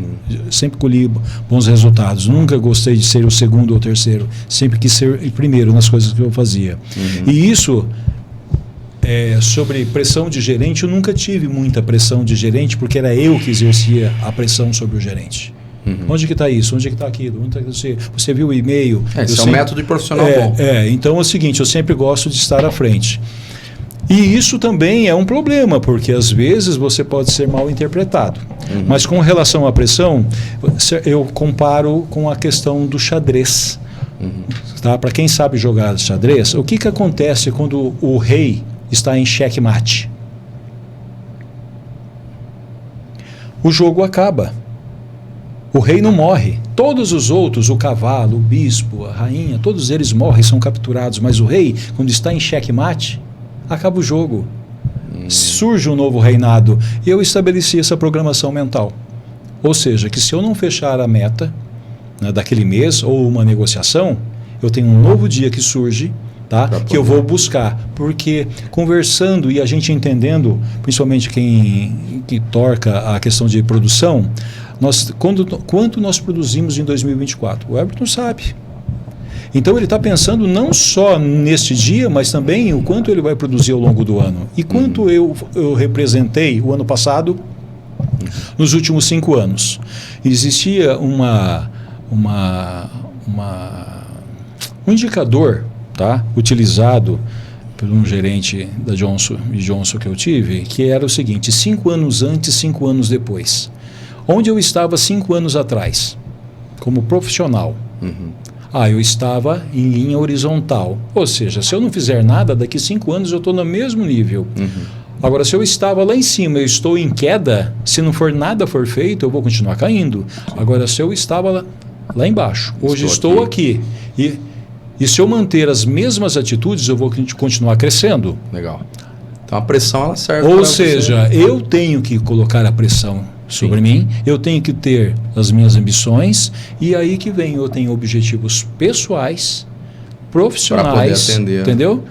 Speaker 3: sempre colhi bons resultados. Nunca gostei de ser o segundo ou terceiro. Sempre quis ser o primeiro nas coisas que eu fazia. E isso... sobre pressão de gerente, eu nunca tive muita pressão de gerente, porque era eu que exercia a pressão sobre o gerente. Onde que está isso? Onde que está aquilo? Onde tá você viu o e-mail?
Speaker 1: Esse é um método de profissional bom.
Speaker 3: Então é o seguinte, eu sempre gosto de estar à frente. E isso também é um problema, porque às vezes você pode ser mal interpretado. Mas com relação à pressão, eu comparo com a questão do xadrez. Tá? Para quem sabe jogar xadrez, o que acontece quando o rei está em xeque-mate? O jogo acaba. O rei não morre. Todos os outros, o cavalo, o bispo, a rainha, todos eles morrem, são capturados. Mas o rei, quando está em xeque-mate, acaba o jogo. Surge um novo reinado. E eu estabeleci essa programação mental. Ou seja, que se eu não fechar a meta, né, daquele mês ou uma negociação, eu tenho um novo dia que surge, tá? Que eu vou buscar. Porque conversando e a gente entendendo, principalmente quem que torca a questão de produção, quanto nós produzimos em 2024? O Everton sabe. Então ele está pensando não só neste dia, mas também o quanto ele vai produzir ao longo do ano. E quanto eu representei o ano passado, nos últimos 5 anos. Existia um indicador, tá, utilizado por um gerente da Johnson que eu tive, que era o seguinte: 5 anos antes, 5 anos depois. Onde eu estava 5 anos atrás, como profissional? Eu estava em linha horizontal. Ou seja, se eu não fizer nada, daqui 5 anos eu estou no mesmo nível. Agora, se eu estava lá em cima, eu estou em queda, se nada for feito, eu vou continuar caindo. Agora, se eu estava lá embaixo, hoje estou aqui. E E se eu manter as mesmas atitudes, eu vou continuar crescendo.
Speaker 1: Legal. Então a pressão ela serve.
Speaker 3: Ou seja, eu tenho que colocar a pressão sobre mim, eu tenho que ter as minhas ambições, e aí que vem, eu tenho objetivos pessoais, profissionais, entendeu?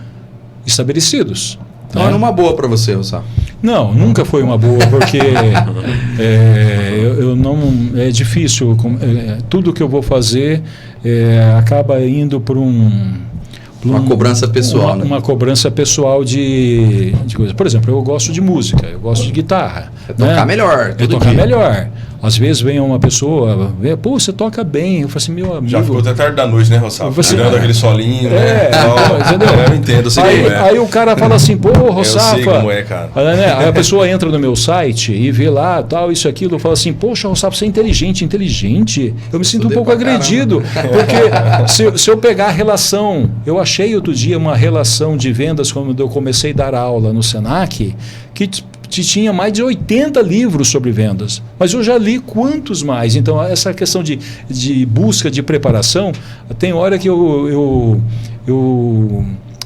Speaker 3: Estabelecidos.
Speaker 1: Não é uma boa para você, Rossafo?
Speaker 3: Não, nunca foi uma boa, porque eu não, é difícil. Tudo que eu vou fazer acaba indo por
Speaker 1: uma cobrança pessoal, né?
Speaker 3: Uma cobrança pessoal de coisa. Por exemplo, eu gosto de música, eu gosto de guitarra.
Speaker 1: É tocar melhor.
Speaker 3: É tocar melhor. Às vezes vem uma pessoa, pô, você toca bem. Eu falo assim, meu amigo.
Speaker 2: Já ficou até tarde da noite, né, Rossafo? Tirando aquele solinho,
Speaker 3: né?
Speaker 2: Entendeu? Eu entendo, sei como é.
Speaker 3: Aí o cara fala assim, pô, Rossafo.
Speaker 2: Eu sei como é, cara.
Speaker 3: Aí a pessoa entra no meu site e vê lá, tal, isso, aquilo. Fala assim, poxa, Rossafo, você é inteligente. Eu me sinto um pouco agredido. Porque se eu pegar a relação, eu achei outro dia uma relação de vendas, quando eu comecei a dar aula no Senac, que tinha mais de 80 livros sobre vendas, mas eu já li quantos mais. Então essa questão de busca, de preparação, tem hora que eu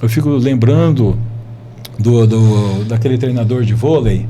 Speaker 3: fico lembrando daquele treinador de vôlei,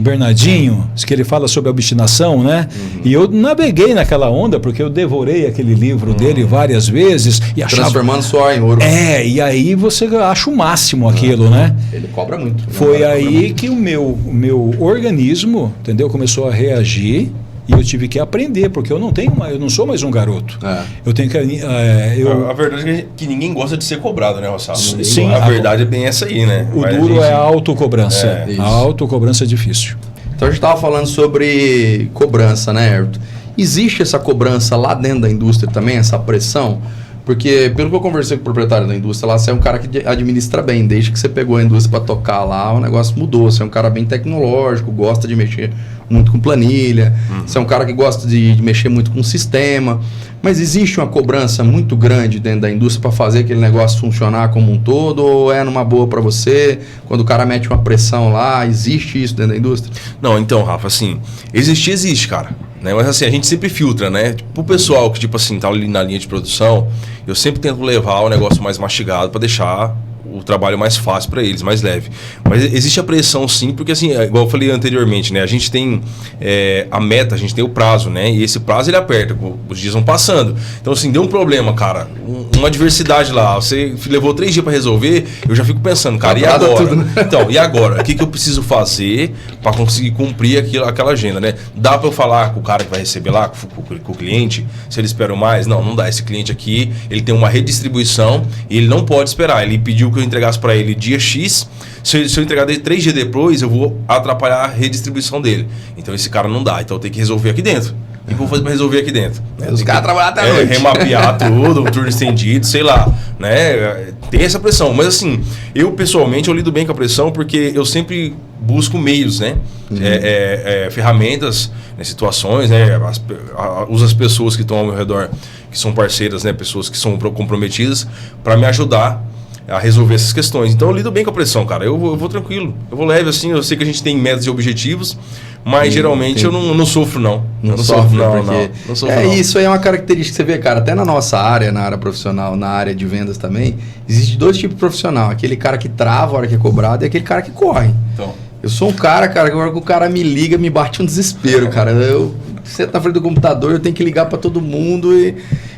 Speaker 3: Bernardinho, que ele fala sobre a obstinação, né? E eu naveguei naquela onda, porque eu devorei aquele livro dele várias vezes e achava...
Speaker 1: Transformando suor em ouro.
Speaker 3: E aí você acha o máximo aquilo, né?
Speaker 1: Ele cobra muito.
Speaker 3: Foi aí que o meu organismo, entendeu? Começou a reagir. E eu tive que aprender, porque eu não sou mais um garoto. Eu tenho que...
Speaker 2: A verdade é que ninguém gosta de ser cobrado, né, Rossafo?
Speaker 3: Sim.
Speaker 2: A verdade é bem essa aí, né?
Speaker 3: O duro é a autocobrança. A autocobrança é difícil.
Speaker 1: Então a gente estava falando sobre cobrança, né, Herto? Existe essa cobrança lá dentro da indústria também, essa pressão? Porque, pelo que eu conversei com o proprietário da indústria lá, você é um cara que administra bem. Desde que você pegou a indústria para tocar lá, o negócio mudou. Você é um cara bem tecnológico, gosta de mexer muito com planilha. Você é um cara que gosta de mexer muito com sistema. Mas existe uma cobrança muito grande dentro da indústria para fazer aquele negócio funcionar como um todo? Ou é numa boa para você? Quando o cara mete uma pressão lá, existe isso dentro da indústria?
Speaker 2: Não, então, Rafa, assim, existe, cara. Né? Mas assim, a gente sempre filtra, né? Tipo, o pessoal que, tipo assim, tá ali na linha de produção, eu sempre tento levar o negócio mais mastigado para deixar o trabalho mais fácil para eles, mais leve. Mas existe a pressão sim, porque assim, igual eu falei anteriormente, né? A gente tem a meta, a gente tem o prazo, né? E esse prazo ele aperta, os dias vão passando. Então assim, deu um problema, cara, uma adversidade lá, você levou 3 dias para resolver, eu já fico pensando, cara, e agora? Tudo, né? Então, e agora? O que eu preciso fazer para conseguir cumprir aquela agenda, né? Dá para eu falar com o cara que vai receber lá, com o cliente, se ele espera mais? Não dá. Esse cliente aqui, ele tem uma redistribuição e ele não pode esperar. Ele pediu que eu entregasse para ele dia X, se eu entregar 3 dias depois, eu vou atrapalhar a redistribuição dele. Então esse cara não dá, então eu tenho que resolver aqui dentro. E vou fazer para resolver aqui dentro.
Speaker 1: Os caras trabalham até a noite.
Speaker 2: Remapear tudo, um turno estendido, sei lá. Né? Tem essa pressão. Mas assim, eu pessoalmente, eu lido bem com a pressão porque eu sempre busco meios, né? Ferramentas, né? Situações, né? Uso as pessoas que estão ao meu redor, que são parceiras, né? Pessoas que são comprometidas para me ajudar a resolver essas questões. Então eu lido bem com a pressão, cara. Eu vou tranquilo. Eu vou leve assim. Eu sei que a gente tem metas e objetivos, mas geralmente eu não sofro, não.
Speaker 1: Não sofro, não sofro, não. Isso aí é uma característica que você vê, cara. Até na nossa área, na área profissional, na área de vendas também, existe 2 tipos de profissional. Aquele cara que trava a hora que é cobrado e aquele cara que corre. Então, eu sou um cara, que a hora que o cara me liga, me bate um desespero, cara. Eu sento na frente do computador, eu tenho que ligar para todo mundo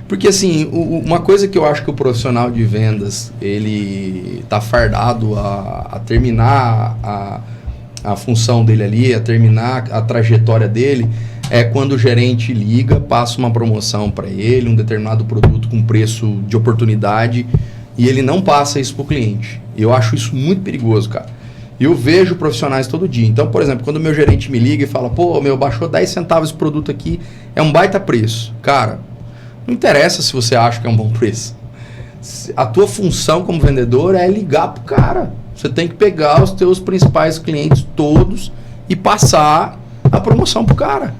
Speaker 1: Porque assim, uma coisa que eu acho que o profissional de vendas, ele tá fardado a terminar a função dele ali, a terminar a trajetória dele, é quando o gerente liga, passa uma promoção para ele, um determinado produto com preço de oportunidade, e ele não passa isso para o cliente. Eu acho isso muito perigoso, cara. Eu vejo profissionais todo dia. Então, por exemplo, quando o meu gerente me liga e fala, pô, baixou 10 centavos esse produto aqui, é um baita preço. Cara, não interessa se você acha que é um bom preço. A tua função como vendedor é ligar pro cara. Você tem que pegar os teus principais clientes todos e passar a promoção pro cara.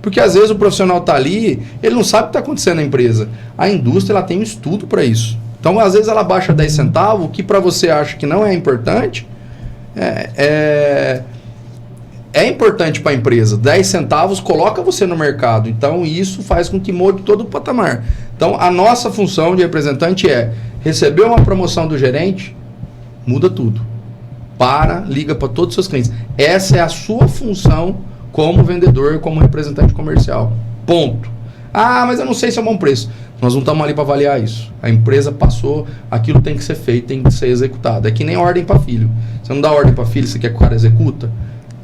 Speaker 1: Porque às vezes o profissional tá ali, ele não sabe o que está acontecendo na empresa. A indústria ela tem um estudo para isso. Então, às vezes ela baixa 10 centavos, o que para você acha que não é importante, é importante para a empresa. 10 centavos coloca você no mercado. Então, isso faz com que mude todo o patamar. Então, a nossa função de representante é receber uma promoção do gerente, muda tudo. Liga para todos os seus clientes. Essa é a sua função como vendedor, como representante comercial. Ponto. Ah, mas eu não sei se é um bom preço. Nós não estamos ali para avaliar isso. A empresa passou, aquilo tem que ser feito, tem que ser executado. É que nem ordem para filho. Você não dá ordem para filho, você quer que o cara executa?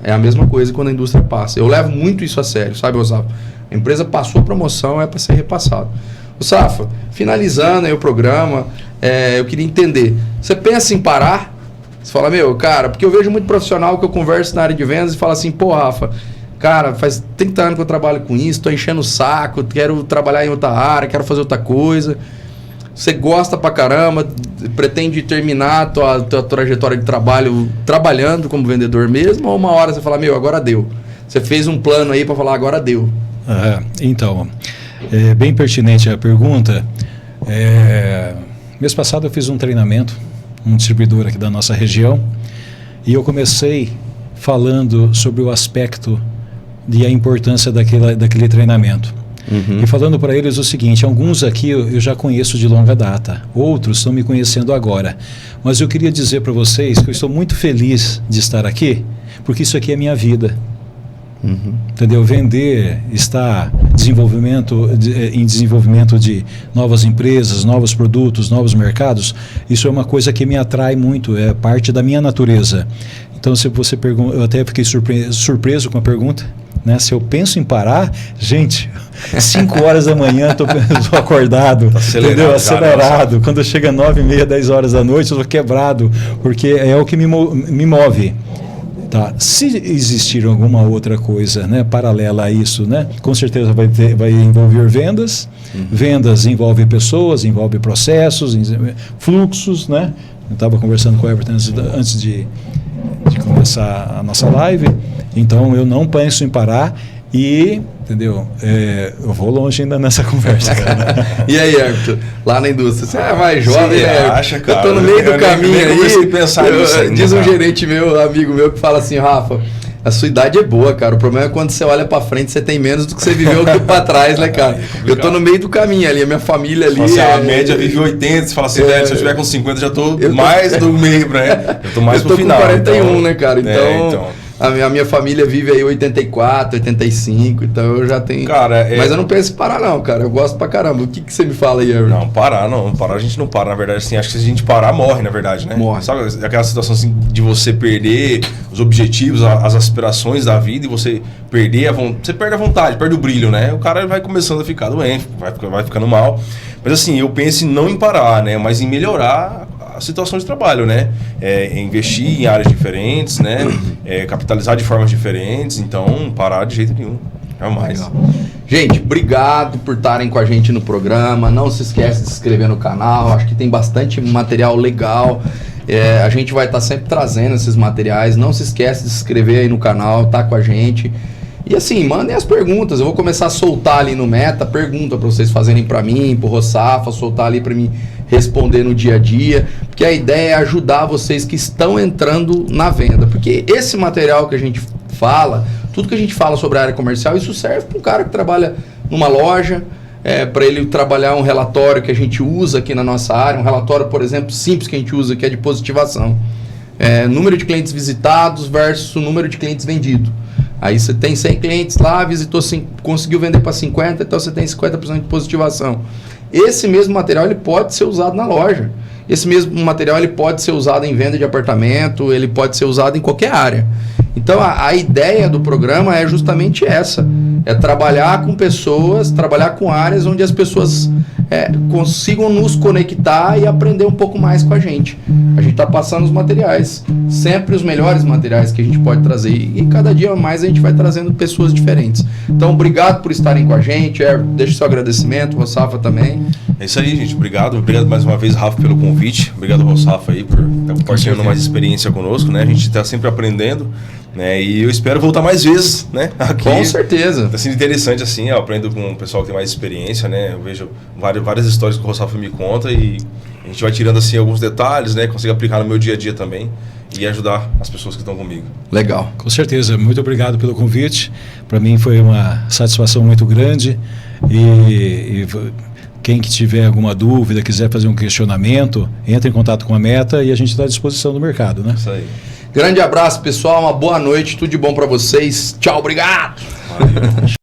Speaker 1: É a mesma coisa quando a indústria passa. Eu levo muito isso a sério, sabe, Osafa? A empresa passou a promoção, é para ser repassado. Osafa, finalizando aí o programa, eu queria entender. Você pensa em parar? Você fala, cara, porque eu vejo muito profissional que eu converso na área de vendas e fala assim, pô, Rafa, cara, faz 30 anos que eu trabalho com isso, tô enchendo o saco, quero trabalhar em outra área, quero fazer outra coisa. Você gosta pra caramba, pretende terminar a tua trajetória de trabalho trabalhando como vendedor mesmo, ou uma hora você fala, agora deu? Você fez um plano aí pra falar, agora deu.
Speaker 3: Então, é bem pertinente a pergunta. Mês passado eu fiz um treinamento, um distribuidor aqui da nossa região, e eu comecei falando sobre o aspecto e a importância daquele treinamento. E falando para eles o seguinte, alguns aqui eu já conheço de longa data, outros estão me conhecendo agora, mas eu queria dizer para vocês que eu estou muito feliz de estar aqui, porque isso aqui é minha vida. Entendeu? Vender, estar em desenvolvimento de novas empresas, novos produtos, novos mercados, isso é uma coisa que me atrai muito, é parte da minha natureza. Então, se você pergunta, eu até fiquei surpreso com a pergunta, né? Se eu penso em parar, gente, 5 horas da manhã estou acordado, entendeu? Acelerado. Quando chega 9h30, 10 horas da noite, eu estou quebrado, porque é o que me move. Tá. Se existir alguma outra coisa, né, paralela a isso, né, com certeza vai envolver vendas. Vendas envolve pessoas, envolve processos, fluxos, né? Eu estava conversando com o Everton antes de começar a nossa live. Então eu não penso em parar e, entendeu? Eu vou longe ainda nessa conversa, cara.
Speaker 1: E aí, Everton, lá na indústria, você é mais jovem,
Speaker 2: Sim,
Speaker 1: né?
Speaker 2: Acha, cara,
Speaker 1: eu tô no meio do caminho aí.
Speaker 2: Pensar nisso ainda,
Speaker 1: diz um
Speaker 2: cara.
Speaker 1: gerente meu, amigo meu, que fala assim, Rafa, a sua idade é boa, cara. O problema é quando você olha pra frente, você tem menos do que você viveu aqui pra trás, né, cara? Eu tô no meio do caminho ali, a minha família ali.
Speaker 2: A média vive 80, você fala assim, velho, se eu estiver com 50, já tô mais do meio, né? Eu tô mais pro final.
Speaker 1: Eu tô com 41, então, né, cara?
Speaker 2: Então...
Speaker 1: A minha família vive aí 84, 85, então eu já tenho...
Speaker 2: Cara,
Speaker 1: mas eu não penso em parar não, cara, eu gosto pra caramba. O que você me fala aí, Everton?
Speaker 2: Não, parar a gente não para, na verdade, assim, acho que se a gente parar, morre, na verdade, né?
Speaker 1: Morre.
Speaker 2: Sabe aquela situação assim, de você perder os objetivos, as aspirações da vida e você perder você perde a vontade, perde o brilho, né? O cara vai começando a ficar doente, vai ficando mal. Mas assim, eu penso em não em parar, né? Mas em melhorar a situação de trabalho, né? Investir em áreas diferentes, né? Capitalizar de formas diferentes. Então, parar de jeito nenhum. Jamais.
Speaker 1: Legal. Gente, obrigado por estarem com a gente no programa. Não se esquece de se inscrever no canal. Acho que tem bastante material legal. A gente vai estar sempre trazendo esses materiais. Não se esquece de se inscrever aí no canal, tá com a gente. E assim, mandem as perguntas. Eu vou começar a soltar ali no Meta pergunta para vocês fazerem para mim, pro Rossafa, soltar ali para mim responder no dia a dia, porque a ideia é ajudar vocês que estão entrando na venda, porque esse material que a gente fala, tudo que a gente fala sobre a área comercial, isso serve para um cara que trabalha numa loja, para ele trabalhar um relatório que a gente usa aqui na nossa área, um relatório, por exemplo, simples que a gente usa, que é de positivação. Número de clientes visitados versus o número de clientes vendidos. Aí você tem 100 clientes lá, visitou, conseguiu vender para 50, então você tem 50% de positivação. Esse mesmo material ele pode ser usado na loja. Esse mesmo material ele pode ser usado em venda de apartamento, ele pode ser usado em qualquer área. Então a ideia do programa é justamente essa. É trabalhar com pessoas, trabalhar com áreas onde as pessoas consigam nos conectar e aprender um pouco mais com a gente. A gente está passando os materiais, sempre os melhores materiais que a gente pode trazer. E cada dia mais a gente vai trazendo pessoas diferentes. Então, obrigado por estarem com a gente. Deixa o seu agradecimento, Rossafa também.
Speaker 2: É isso aí, gente. Obrigado. Obrigado mais uma vez, Rafa, pelo convite. Obrigado, Rossafa, aí, por estar compartilhando mais experiência conosco, né? A gente está sempre aprendendo, né? E eu espero voltar mais vezes, né? Aqui.
Speaker 1: Com certeza.
Speaker 2: Tá sendo interessante, assim, eu aprendo com o pessoal que tem mais experiência, né? Eu vejo várias histórias que o Roçafra me conta e a gente vai tirando, assim, alguns detalhes, né? Consigo aplicar no meu dia a dia também e ajudar as pessoas que estão comigo.
Speaker 1: Legal.
Speaker 3: Com certeza. Muito obrigado pelo convite. Para mim foi uma satisfação muito grande e quem que tiver alguma dúvida, quiser fazer um questionamento, entre em contato com a Meta e a gente está à disposição do mercado, né?
Speaker 2: Isso aí.
Speaker 1: Grande abraço, pessoal. Uma boa noite. Tudo de bom para vocês. Tchau, obrigado.
Speaker 2: Valeu.